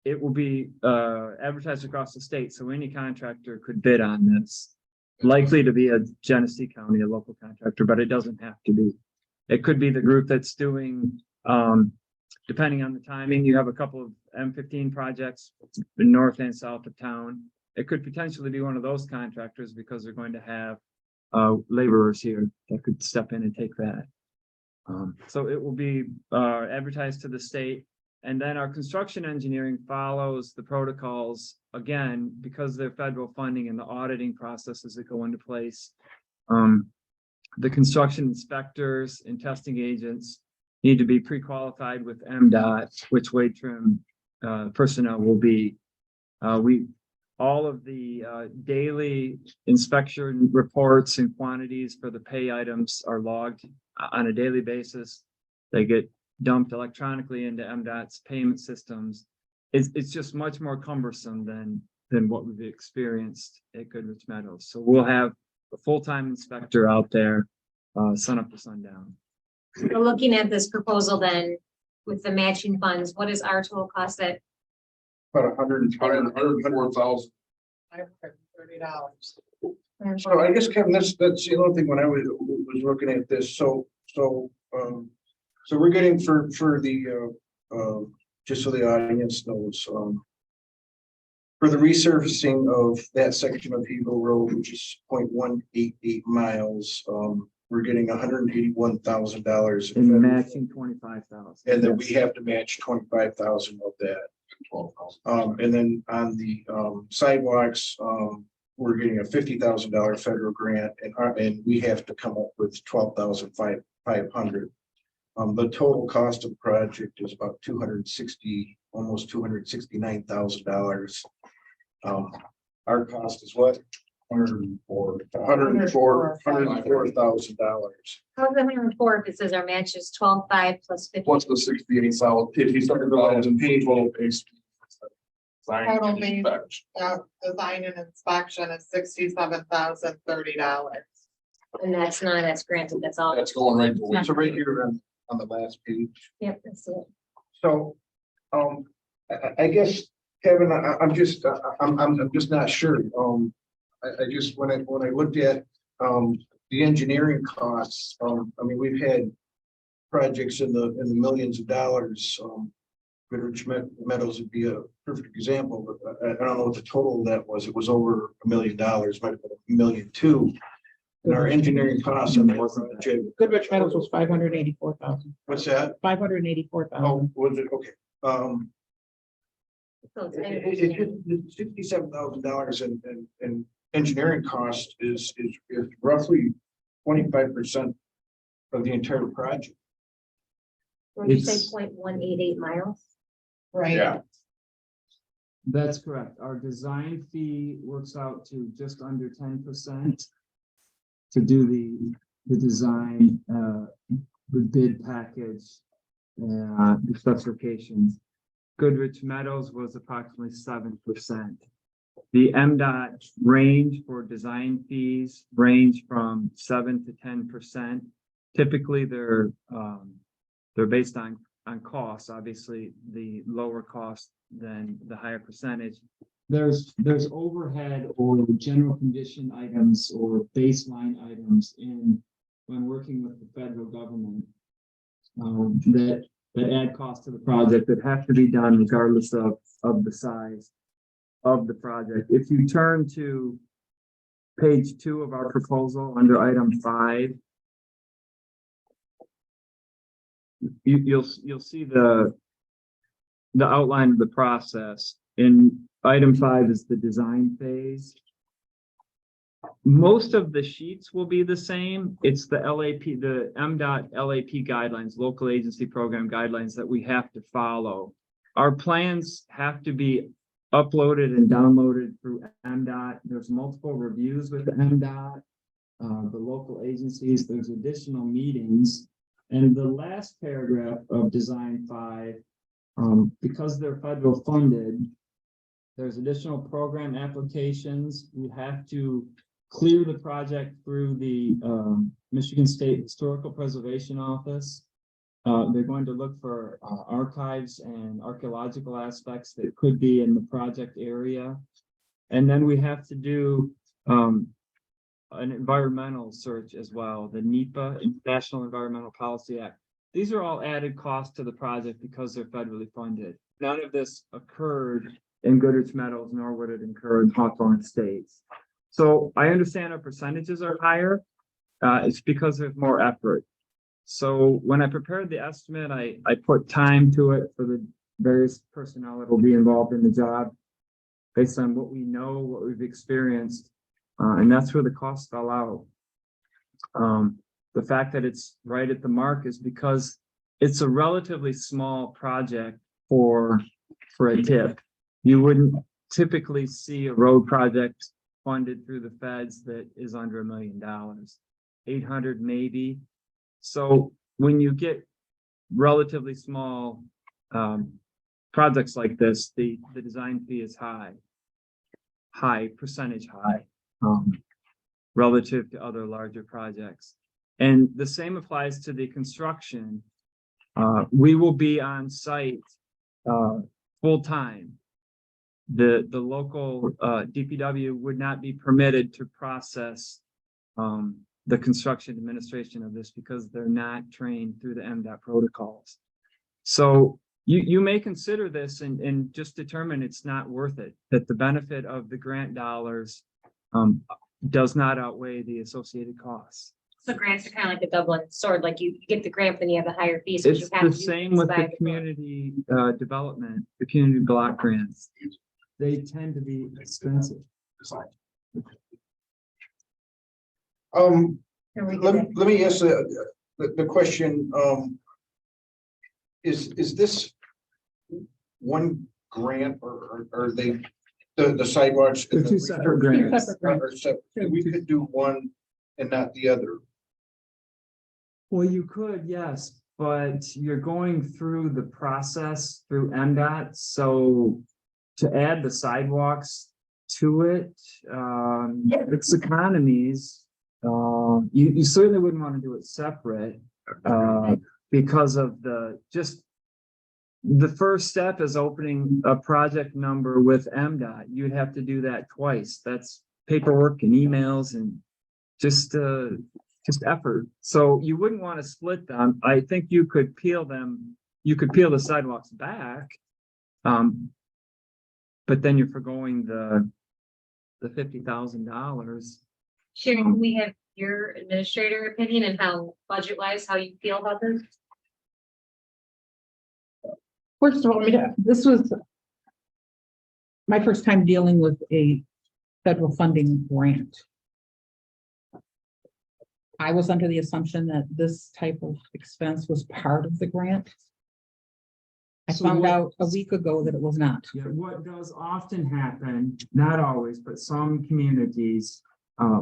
It will be advertised across the state, so any contractor could bid on this. Likely to be a Genesee County, a local contractor, but it doesn't have to be. It could be the group that's doing, depending on the timing, you have a couple of M15 projects north and south of town. It could potentially be one of those contractors because they're going to have laborers here that could step in and take that. So it will be advertised to the state. And then our construction engineering follows the protocols, again, because they're federal funding and the auditing processes that go into place. The construction inspectors and testing agents need to be pre-qualified with MDOT, which Wade Trim personnel will be. All of the daily inspection reports and quantities for the pay items are logged on a daily basis. They get dumped electronically into MDOT's payment systems. It's just much more cumbersome than what we've experienced at Goodrich Meadows. So we'll have a full-time inspector out there, sun up to sundown. So looking at this proposal then, with the matching funds, what is our total cost at? About $104,000. $530. So I guess, Kevin, that's the only thing when I was looking at this. So we're getting for the just so the audience knows, for the resurfacing of that section of Eagle Road, which is 0.188 miles, we're getting $181,000 And matching 25,000. and then we have to match 25,000 of that. 12,000. And then on the sidewalks, we're getting a $50,000 federal grant, and we have to come up with 12,500. The total cost of the project is about almost $269,000. Our cost is what? $104,000. How's the 104 if it says our match is 12,500 plus 50? What's the 68 solid, $50,000 total base? Total base. Design and inspection is $67,030. And that's granted, that's all. That's going right to. So right here on the last page. Yep, that's it. So, I guess, Kevin, I'm just not sure. I just, when I looked at, the engineering costs, I mean, we've had projects in the millions of dollars. Goodrich Meadows would be a perfect example, but I don't know what the total of that was. It was over $1 million, might have been $1.2 million. And our engineering costs on that project. Goodrich Meadows was 584,000. What's that? 584,000. Oh, was it? Okay. So it's $67,000 in engineering cost is roughly 25% of the entire project. When you say It's- 0.188 miles? Right. Yeah. That's correct. Our design fee works out to just under 10% to do the design, the bid package, the specifications. Goodrich Meadows was approximately 7%. The MDOT range for design fees range from 7 to 10%. Typically, they're based on cost. Obviously, the lower cost than the higher percentage. There's overhead or general condition items or baseline items when working with the federal government that add cost to the project that have to be done regardless of the size. of the project. If you turn to page 2 of our proposal under item 5, you'll see the outline of the process. In item 5 is the design phase. Most of the sheets will be the same. It's the LAP, the MDOT LAP guidelines, local agency program guidelines that we have to follow. Our plans have to be uploaded and downloaded through MDOT. There's multiple reviews with MDOT, the local agencies. There's additional meetings. And the last paragraph of design 5, because they're federal funded, there's additional program applications. We have to clear the project through the Michigan State Historical Preservation Office. They're going to look for archives and archaeological aspects that could be in the project area. And then we have to do an environmental search as well, the NEPA, National Environmental Policy Act. These are all added costs to the project because they're federally funded. None of this occurred in Goodrich Meadows, nor would it occur in Hawthorne Estates. So I understand our percentages are higher. It's because there's more effort. So when I prepared the estimate, I put time to it for the various personnel that will be involved in the job based on what we know, what we've experienced. And that's where the costs fell out. The fact that it's right at the mark is because it's a relatively small project for a tip. You wouldn't typically see a road project funded through the feds that is under $1 million, 800 maybe. So when you get relatively small projects like this, the design fee is percentage high, relative to other larger projects. And the same applies to the construction. We will be on site full time. The local DPW would not be permitted to process the construction administration of this because they're not trained through the MDOT protocols. So you may consider this and just determine it's not worth it, that the benefit of the grant dollars does not outweigh the associated costs. So grants are kind of like a double-edged sword, like you get the grant, then you have the higher fees. but you It's have the to do same things with by the book. community development, the community block grants. They tend to be expensive. Um, Are we let good? me ask the question, is this one grant or are they the sidewalks? They're and the two separate grants. are separate? We could do one and not the other. Well, you could, yes, but you're going through the process through MDOT, so to add the sidewalks to it, it's economies. You certainly wouldn't want to do it separate, because of the first step is opening a project number with MDOT. You'd have to do that twice. That's paperwork and emails and just effort. So you wouldn't want to split them. I think you could peel them. You could peel the sidewalks back. But then you're forgoing the $50,000. Sharon, can we have your administrator opinion and how budget-wise, how you feel about this? First of all, this was my first time dealing with a federal funding grant. I was under the assumption that this type of expense was part of the grant. I So found what- out a week ago that it was not. Yeah, what does often happen, not always, but some communities,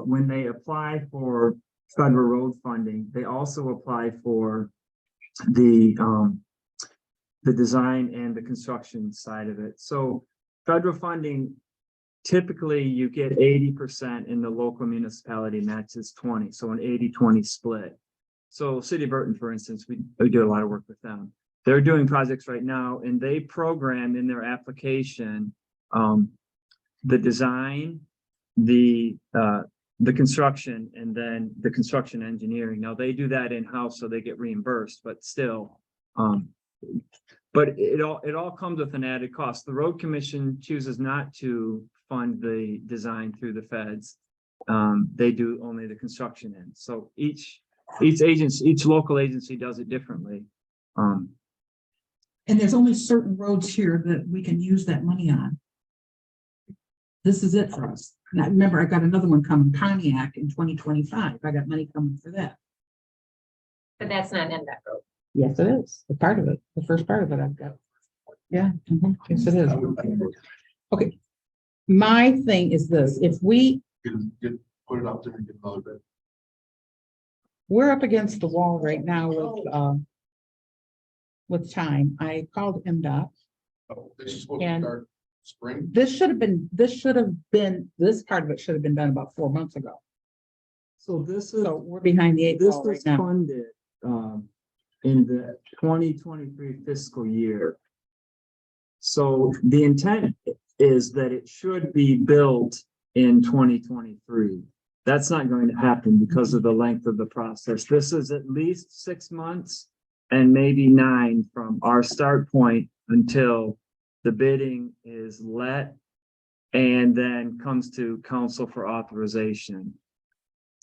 when they apply for federal road funding, they also apply for the design and the construction side of it. So federal funding, typically you get 80% and the local municipality matches 20, so an 80-20 split. So City of Burton, for instance, we do a lot of work with them. They're doing projects right now and they program in their application the design, the construction, and then the construction engineering. Now they do that in-house, so they get reimbursed, but still, But it all comes with an added cost. The road commission chooses not to fund the design through the feds. They do only the construction end. So each agency, each local agency does it differently. And there's only certain roads here that we can use that money on. This is it for us. Now, remember, I got another one coming, Pontiac in 2025. I got money coming for that. But that's not an NDOT road. Yes, it is. The part of it, the first part of it I've got. Yeah, yes, it is. Okay. My thing is this, if we, Put it out there and get another bid. we're up against the wall right now with time. I called MDOT. Oh, this is supposed to And- start spring. This part of it should have been done about 4 months ago. So this is, So we're behind the eight this ball right is now. funded, in the 2023 fiscal year. So the intent is that it should be built in 2023. That's not going to happen because of the length of the process. This is at least 6 months and maybe 9 from our start point until the bidding is let and then comes to council for authorization.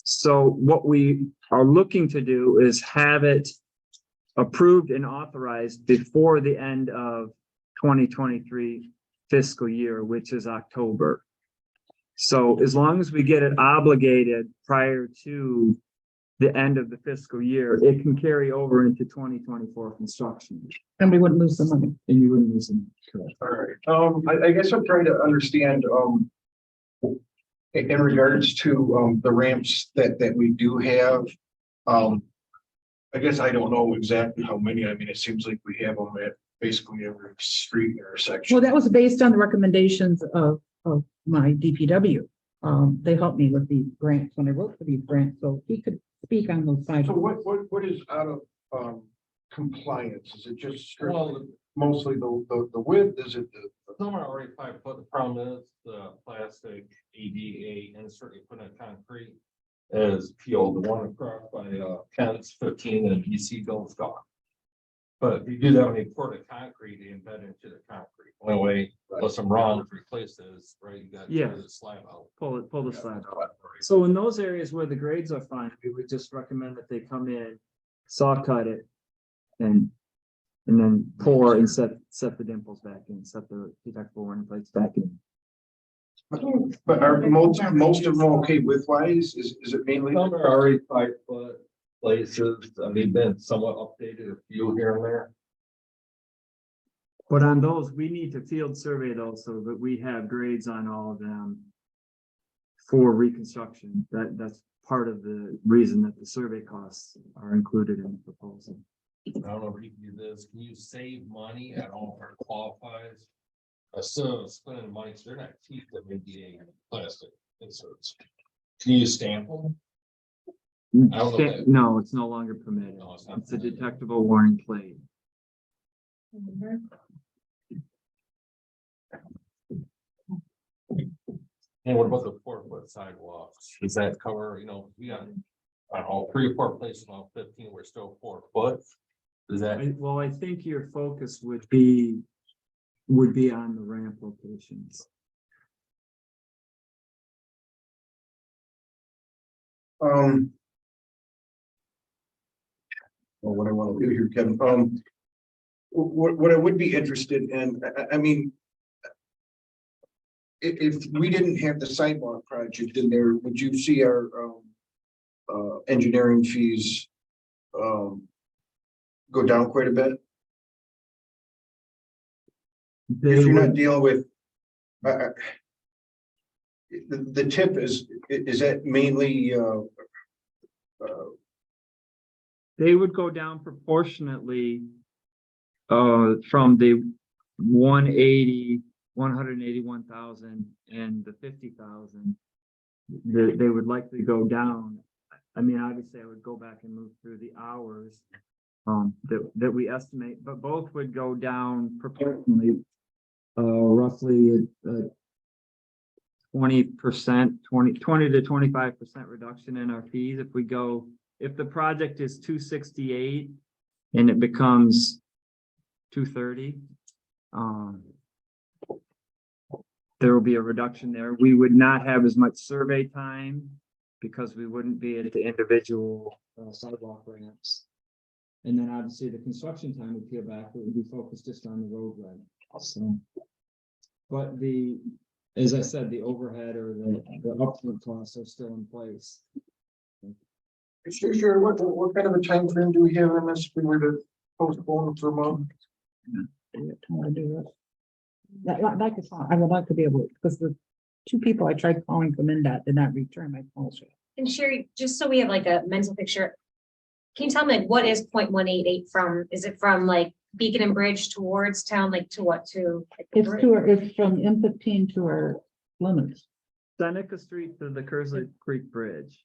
So what we are looking to do is have it approved and authorized before the end of 2023 fiscal year, which is October. So as long as we get it obligated prior to the end of the fiscal year, it can carry over into 2024 construction, And we wouldn't lose the money. and you wouldn't lose them. Correct. All right, I guess I'm trying to understand, in regards to, the ramps that we do have. I guess I don't know exactly how many. I mean, it seems like we have them at basically every street intersection. Well, that was based on the recommendations of my DPW. They helped me with these grants when I wrote for these grants, so he could speak on those sides. So what is out of, compliance? Is it just strictly, Well, mostly the width? Is it the? some are already 5 foot. The problem is the plastic ADA and certainly put in concrete is peeled. The one across by Kent's 15 and BC goes gone. But if you do that when you pour the concrete, you embed into the concrete. Only way, unless I'm wrong, to replace this, right? You got to Yeah. tear the slab out. Pull the slab out. So in those areas where the grades are fine, we would just recommend that they come in, saw cut it, and then pour and set the dimples back in, set the detectable warning plates back in. But are most of them okay width wise? Is it mainly? Some are already 5 foot places. I mean, been somewhat updated, a few here and there. But on those, we need to field survey those so that we have grades on all of them for reconstruction. That's part of the reason that the survey costs are included in the proposal. I don't know if you can do this. Can you save money at all for qualifies? So spending money, so they're not cheap, that may be plastic inserts. Can you stamp them? I don't know that- No, it's no longer permitted. No, it's not. It's a detectable warning plate. And what about the 4 foot sidewalks? Does that cover, we got, I don't know, 3 or 4 places on 15, we're still 4 foot. Does that? Well, I think your focus would be on the ramp locations. Well, what I want to do here, Kevin, what I would be interested in, I mean, if we didn't have the sidewalk project in there, would you see our, engineering fees, go down quite a bit? If you're not dealing with, the tip is that mainly, They would go down proportionately from the 181,000 and the 50,000. They would likely go down. I mean, obviously I would go back and move through the hours that we estimate, but both would go down proportionally, roughly 20%, 20 to 25% reduction in our fees. If the project is 268 and it becomes 230. There will be a reduction there. We would not have as much survey time because we wouldn't be at the individual sidewalk ramps. And then obviously the construction time would peel back, but would be focused just on the roadway. So, but as I said, the overhead or the upfront costs are still in place. Sure, what kind of a time frame do we have on this? If we were to postpone for a month? Like I said, I would like to be able, because the two people I tried calling from NDOT did not return my calls. And Sherry, just so we have like a mental picture, can you tell me like what is 0.188 from? Is it from like Beacon and Bridge towards town, like to what, to? like, the bridge? It's from M15 to our limits. Seneca Street to the Kearsley Creek Bridge.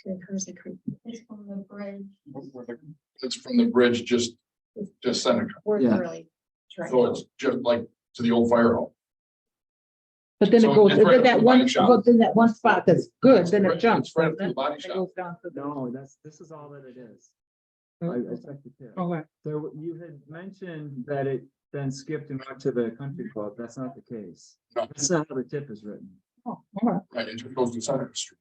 To Kearsley Creek. It's from the bridge. It's from the bridge, just Seneca. We're Yeah. really trying. So it's just like to the old fire hall. But then it So goes, it's right then up to that the one, body shop. but then that one spot that's good, then it jumps. It's right up to then the body it shop. goes down to the- No, this is all that it is. I checked it there. Okay. You had mentioned that it then skipped and went to the country club. That's not the case. No. That's not how the tip is written. Oh, all right. Right, it just goes to Seneca Street.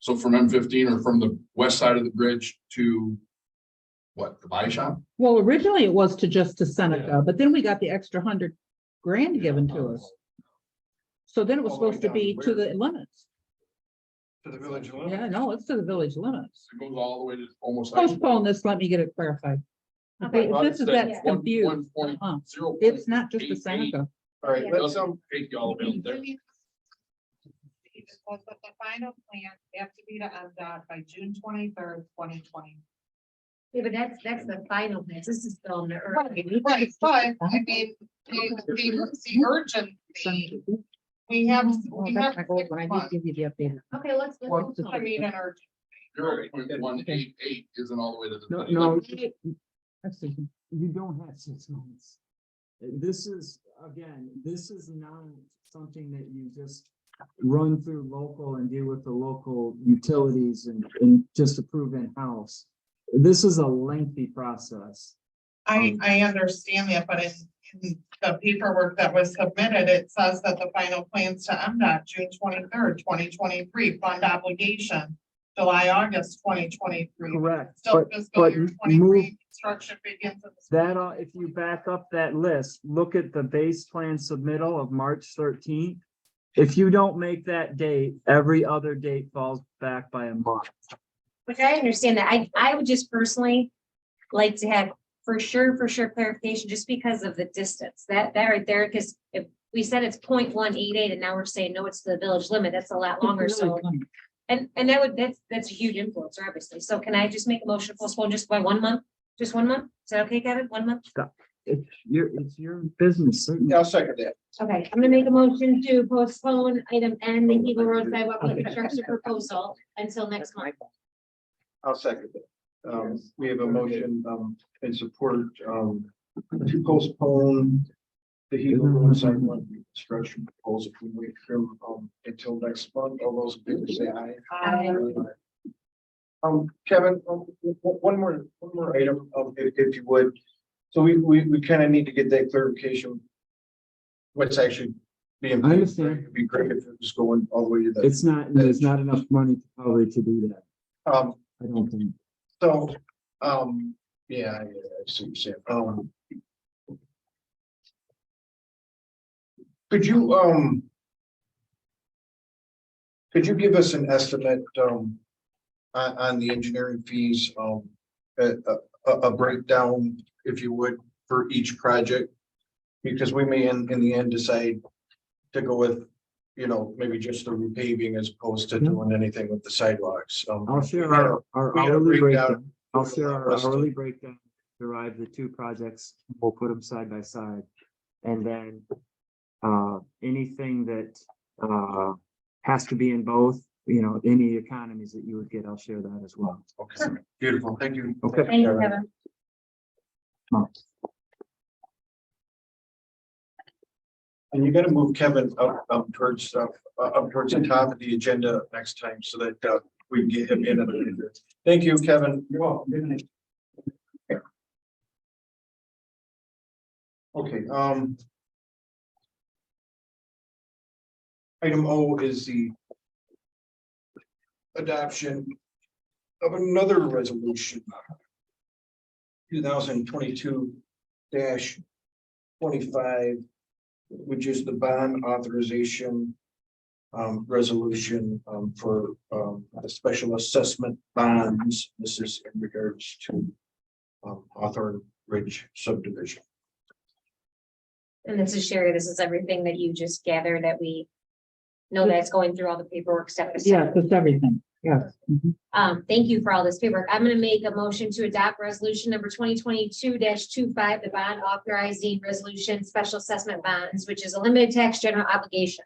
So from M15 or from the west side of the bridge to what, the body shop? Well, originally it was to Seneca, but then we got the extra $100,000 given to us. So then it was All the way supposed to down be to to where? the limits. To the village limit? Yeah, no, it's to the village limits. It goes all the way to almost. Postpone this, let me get it clarified. Okay. If this is that confused, it's not just the 0.88. Seneca. All right, let's, Take you all the way up there. Because with the final plan, have to be to MDOT by June 23rd, 2020. Yeah, but that's the final plan. This is still in the early. Right, but I mean, the urgency, we have. Oh, we that's have my old one. I 6 did months. give you the updated. Okay, let's. Well, I mean, an urgent. 0.188 isn't all the way to the. No, Let's see. you don't have 6 months. This is, again, this is not something that you just run through local and deal with the local utilities and just approve in-house. This is a lengthy process. I understand that, but in the paperwork that was submitted, it says that the final plans to MDOT, June 23rd, 2023, fund obligation, July, August, 2023. Correct. Still fiscal year move 23, construction begins. in the that, if you back up that list, look at the base plan submittal of March 13th. If you don't make that date, every other date falls back by a month. Which I understand that. I would just personally like to have for sure clarification, just because of the distance that right there, because if we said it's 0.188 and now we're saying, no, it's the village limit, that's a lot longer. So, and that's a huge influencer, obviously. So can I just make a motion to postpone just by 1 month? Just 1 month? Is that okay, Kevin? 1 month? It's your business, certainly. yeah, I'll second that. Okay, I'm gonna make a motion to postpone item N, the Eagle Road sidewalk construction proposal until next month. I'll second that. We have a motion, in support, to postpone the Eagle Road sidewalk construction proposal. We wait from, until next month. All those in favor say aye. Kevin, one more item, if you would. So we kind of need to get that clarification. What's actually being. I understand. It'd be great if it was going all the way to the. There's not enough money probably to do that. I don't think. So, yeah, I see what you're saying. Could you give us an estimate, on the engineering fees, a breakdown, if you would, for each project? Because we may in the end decide to go with, maybe just the repaving as opposed to doing anything with the sidewalks. I'll share our we had a hourly breakdown. breakdown. I'll share our Rest of- hourly breakdown, derive the two projects, we'll put them side by side. And then, anything that, has to be in both, any economies that you would get, I'll share that as well. Okay, beautiful. Thank you. Okay. Thank you, Kevin. And you gotta move Kevin up towards the top of the agenda next time so that, we can get him in. Thank you, Kevin. You're welcome. Good night. Okay, item O is the adoption of another resolution. 2022-25, which is the bond authorization resolution for the special assessment bonds. This is in regards to Hawthorne Ridge subdivision. And this is Sherry, this is everything that you just gathered that we know that's going through all the paperwork step. by step. Yeah, that's everything. Yes. Mhm. Thank you for all this paperwork. I'm gonna make a motion to adopt resolution number 2022-25, the bond authorizing resolution, special assessment bonds, which is a limited tax general obligation.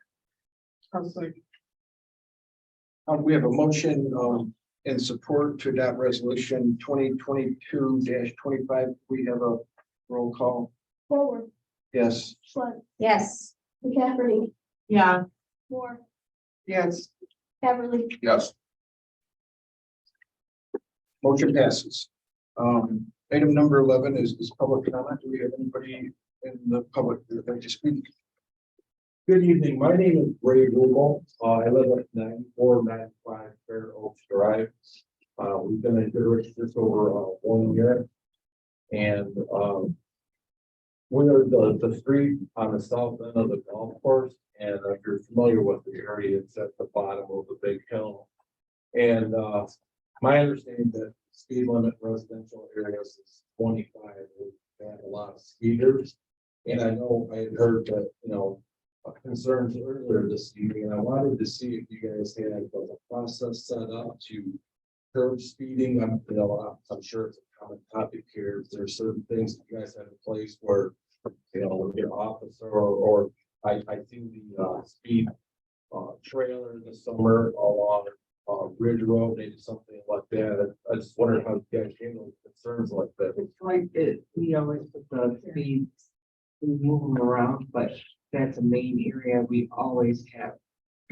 We have a motion in support to adopt resolution 2022-25. We have a roll call. Forward, Yes. Schwank, Yes. McCafferty, Yeah, Moore, yes. Beverly, Yes, Motion passes. Item number 11 is public comment. Do we have anybody in the public that would like to speak? Good evening. My name is Ray Rubel. I live at 9495 Fair Oaks Drive. We've been in Goodrich just over 1 year. And we're the street on the south end of the golf course. And if you're familiar with the area, it's at the bottom of the big hill. And my understanding that speed limit residential areas is 25. We have a lot of speeders. And I know I had heard that, concerns earlier this evening, and I wanted to see if you guys had a process set up to curb speeding. I'm sure it's a common topic here. Is there certain things that you guys have in place where, with your officer or I see the speed trailer this summer along Ridge Road, maybe something like that. I just wondered how you guys handle concerns like that. It's like we always put the speeds, we move them around, but that's a main area we always have.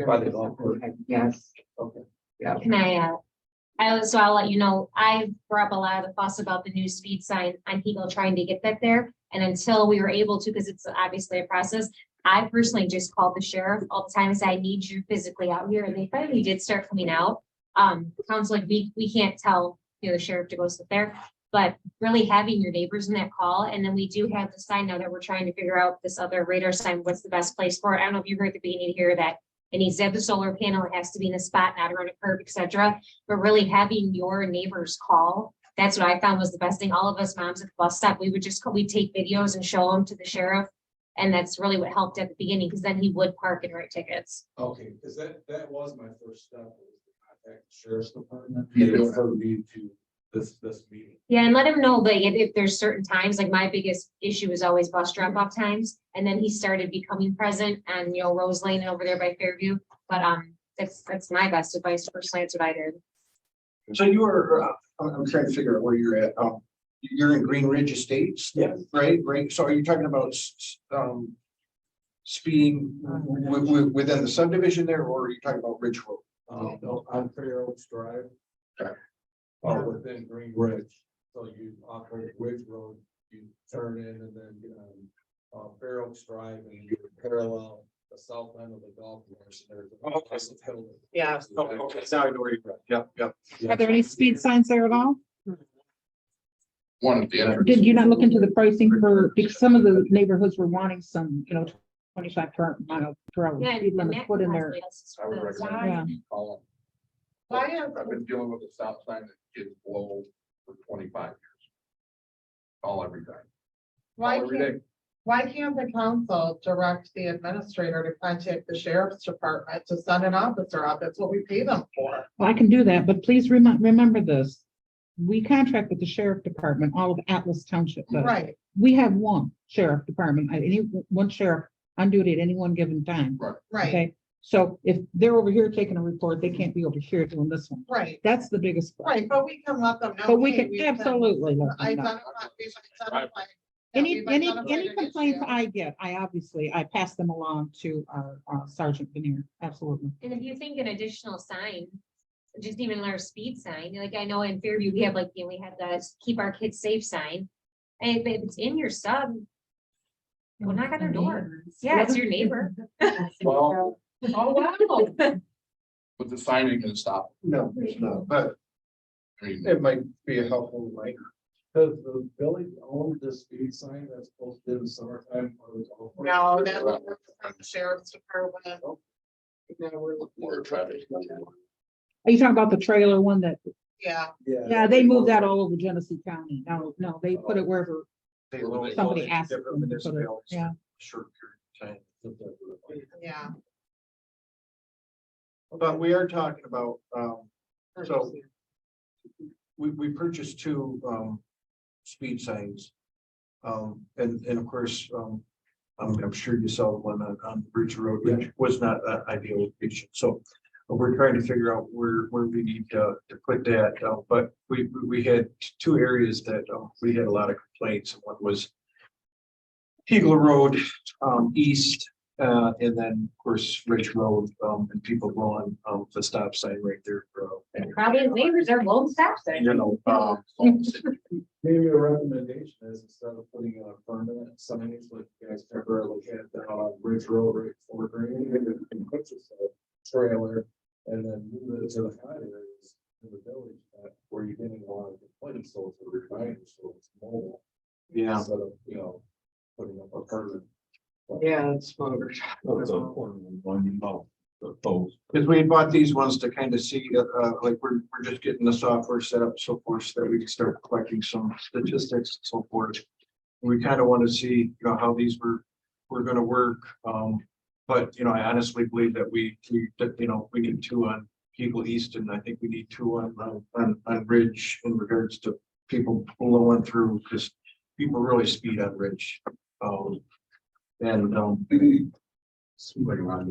By the golf course. Yes. Okay. Yeah. Can I'll let you know, I brought up a lot of the fuss about the new speed sign on people trying to get that there. And until we were able to, because it's obviously a process, I personally just called the sheriff all the time and said, I need you physically out here. And they finally did start coming out. Council, like we can't tell, the sheriff to go sit there, but really having your neighbors in that call. And then we do have the sign now that we're trying to figure out this other radar sign, what's the best place for it. I don't know if you heard at the beginning here that it needs to have the solar panel, it has to be in a spot, not around a curb, etc. But really having your neighbors call, that's what I found was the best thing. All of us moms at the bus stop, we'd take videos and show them to the sheriff. And that's really what helped at the beginning, because then he would park and write tickets. Okay, because that was my first step, was to contact the sheriff's department. Yeah. They referred me to this meeting. Yeah, and let him know, but if there's certain times, like my biggest issue is always bus drop off times. And then he started becoming present and, Rose Lane over there by Fairview. But that's my best advice personally. That's what I did. So you are, I'm trying to figure out where you're at. You're in Green Ridge Estates? Yes. Right. So are you talking about speeding within the subdivision there, or are you talking about Ridge Road? No, on Fair Oaks Drive. Okay. Within Green Ridge. So you off of Ridge Road, you turn in and then get on Fair Oaks Drive and you parallel the south end of the golf course. There's a massive hill. Yeah. Okay, now I know where you're at. Yep. Are there any speed signs there at all? one at the entrance. Did you not look into the pricing because some of the neighborhoods were wanting some, 25 mile per hour Yeah. speed and limit that put in there. I would possibly recommend Yeah. you call them. Why have, I've been dealing with a stop sign that kids blow for 25 years. Call every time. why Call every can't, day. why can't the council direct the administrator to contact the sheriff's department to send an officer out? That's what we pay them for. Well, I can do that, but please remember this. We contract with the sheriff department, all of Atlas Township does. Right, We have one sheriff department, one sheriff on duty at any one given time. right, Okay, so if they're over here taking a report, they can't be over here doing this one. right, That's the biggest. right, but we can let them know. But we hey, can we've been absolutely let them know. identified- we've identified- yeah, Any we've identified an complaints issue. I get, I pass them along to our Sergeant Veneer, absolutely. And if you think an additional sign, just even our speed sign, like I know in Fairview, we have we have the keep our kids safe sign. And if it's in your sub, Well, knock on their door. Yeah, it's your neighbor. Well, Oh, wow. but the sign ain't gonna stop. No, it's not, but I mean, it might be a helpful reminder. Does the village own this speed sign that's posted in the summertime? or is it all- No, that was from the sheriff's department. more traffic. Are you talking about the trailer one that, Yeah, yeah, they moved that all over Genesee County. No, they put it wherever, They load- Somebody load asked different them to put it, municipalities in yeah. a Short period of time. yeah. But we are talking about, so we purchased two, speed signs. And of course, I'm sure you saw one on Bridge Road, which was not an ideal location, so we're trying to figure out where we need to put that, but we had two areas that, we had a lot of complaints, and one was Eagle Road, east, and then, of course, Ridge Road, and people blowing, the stop sign right there. Probably his neighbors are both stop signs. You know, Maybe a recommendation is instead of putting in a permanent signage like you guys temporarily had down on Ridge Road right before Green, maybe you can put just a trailer and then move it to the high areas in the village where you're getting a lot of complaints, so it's a reminder, so it's mobile. yeah, Instead of, putting up a permanent. Yeah, it's smart. That's a important one, you know, the post. because we had bought these ones to kind of see, like, we're just getting the software set up, so forth, so that we can start collecting some statistics and so forth. We kind of want to see, how these were going to work. But, I honestly believe that we need two on Eagle East, and I think we need two on Ridge in regards to people blowing through, because people really speed on Ridge.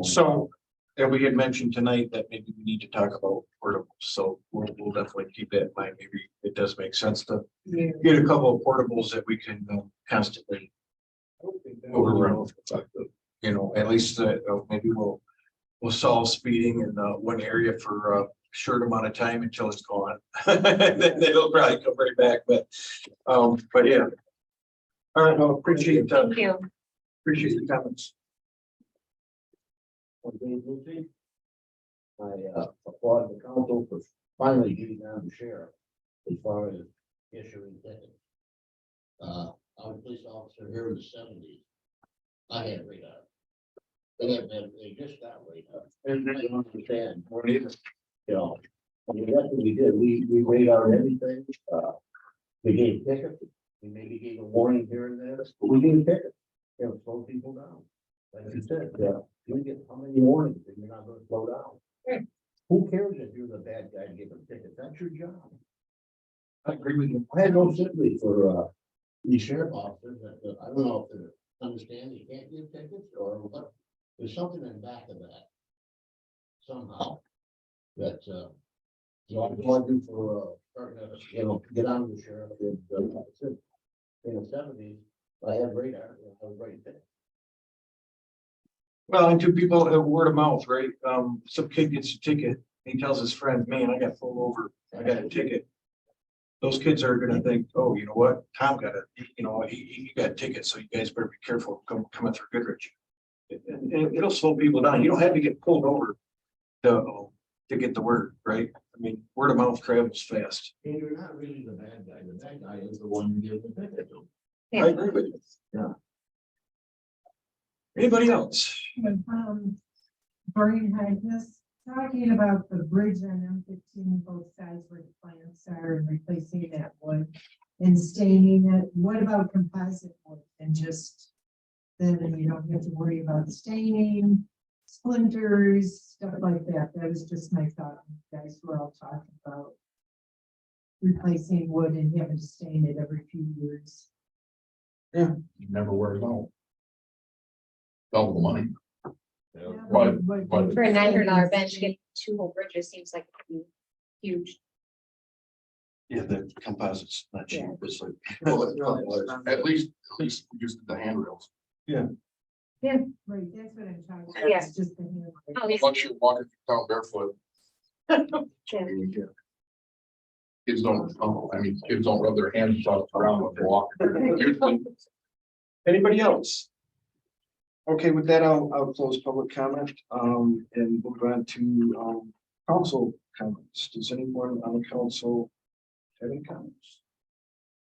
So, and we had mentioned tonight that maybe we need to talk about portables, so we'll definitely keep that in mind. Maybe it does make sense to Yeah. get a couple of portables that we can constantly move around. At least maybe we'll solve speeding in one area for a short amount of time until it's gone. Then it'll probably come right back, but yeah. All right, well, appreciate Thank you. the comments. I applaud the council for finally getting down the sheriff as far as issuing tickets. I was a police officer here in the 70s. I had radar. They just got radar. I don't understand. I mean, that's what we did. We radared everything. We gave tickets. We maybe gave a warning here and there, but we gave tickets. Slow people down. Like you said, you get how many warnings and you're not gonna slow down. Who cares if you're the bad guy to give a ticket? That's your job. I agree with you. I had no sympathy for these sheriff officers that I don't know if they understand they can't give tickets or what. There's something in back of that. Somehow. That I applaud you for starting to, get on the sheriff and like I said, in the 70s, I had radar, I was right there. Well, and two people, word of mouth, right? Some kid gets a ticket. He tells his friend, man, I got pulled over. I got a ticket. Those kids are gonna think, oh, you know what? Tom got it. He got a ticket, so you guys better be careful coming through Goodrich. It'll slow people down. You don't have to get pulled over to get the word, right? I mean, word of mouth travels fast. And you're not really the bad guy. The bad guy is the one who gives the ticket. I agree with you. Yeah. Anybody else? Brian had this, talking about the bridge on M15, both sides where the plants are and replacing that wood and staining it. What about composite wood? And just, then you don't have to worry about staining, splinters, stuff like that. That was just my thought. You guys were all talking about replacing wood and having to stain it every few years. You never wear it out. Double the money. Yeah, But- but- For a $900 bench, get two whole bridges seems like it'd be huge. Yeah, the composites, not cheap. It's like. At least use the handrails. Right, that's what I'm talking about. Yeah. It's just the hand. Oh, yeah. Once you're walking down barefoot, kids don't, kids don't rub their hands on the ground when they walk. Usually, Anybody else? Okay, with that, I'll close public comment, and move on to, council comments. Does anyone on the council have any comments?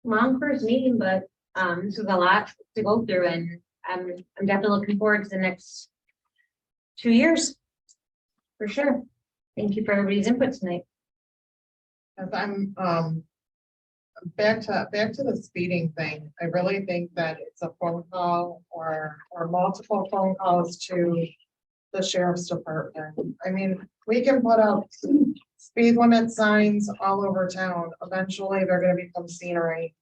Long first meeting, but this is a lot to go through and I'm definitely looking forward to the next 2 years. For sure. Thank you for everybody's input tonight. As I'm, back to the speeding thing, I really think that it's a phone call or multiple phone calls to the sheriff's department. I mean, we can put up speed limit signs all over town. Eventually, they're gonna become scenery.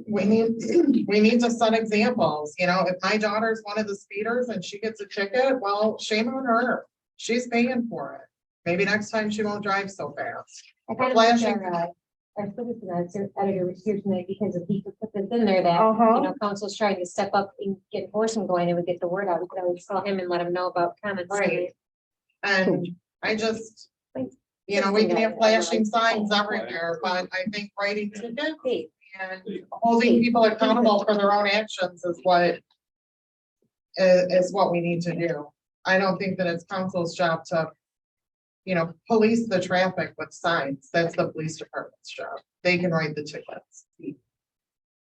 We need to set examples, you know, if my daughter's one of the speeders and she gets a ticket, well, shame on her. She's paying for it. Maybe next time she won't drive so fast. I kind of Flashing. wish our citizen editor was here tonight because if he could put this in there that, Uh-huh. you know, council's trying to step up and get enforcement going, it would get the word out. We could always call him and let him know about comments. Right. And I just, you know, we can have flashing signs everywhere, but I think writing tickets Hey, and holding people accountable for their own actions is what we need to do. I don't think that it's council's job to, you know, police the traffic with signs. That's the police department's job. They can write the tickets.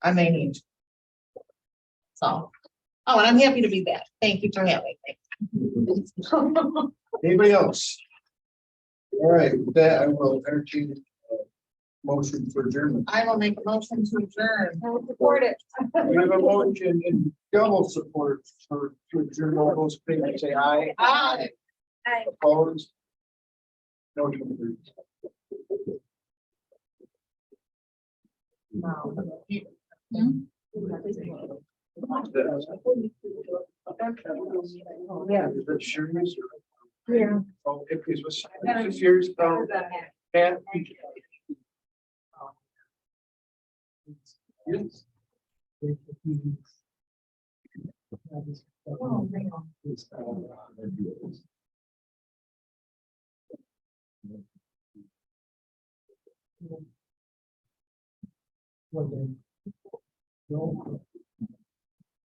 And they need to. So, oh, and I'm happy to be back. Thank you for having me. Anybody else? All right, with that, I will entertain a motion for adjournment. I will make a motion to adjourn. I would support it. We have a motion in double support for to adjourn. All those in favor say aye. Aye. Opposed? Motion carries. Yeah. Is that Sherry's or? Yeah. Oh, it was this year's, Pat. Yes.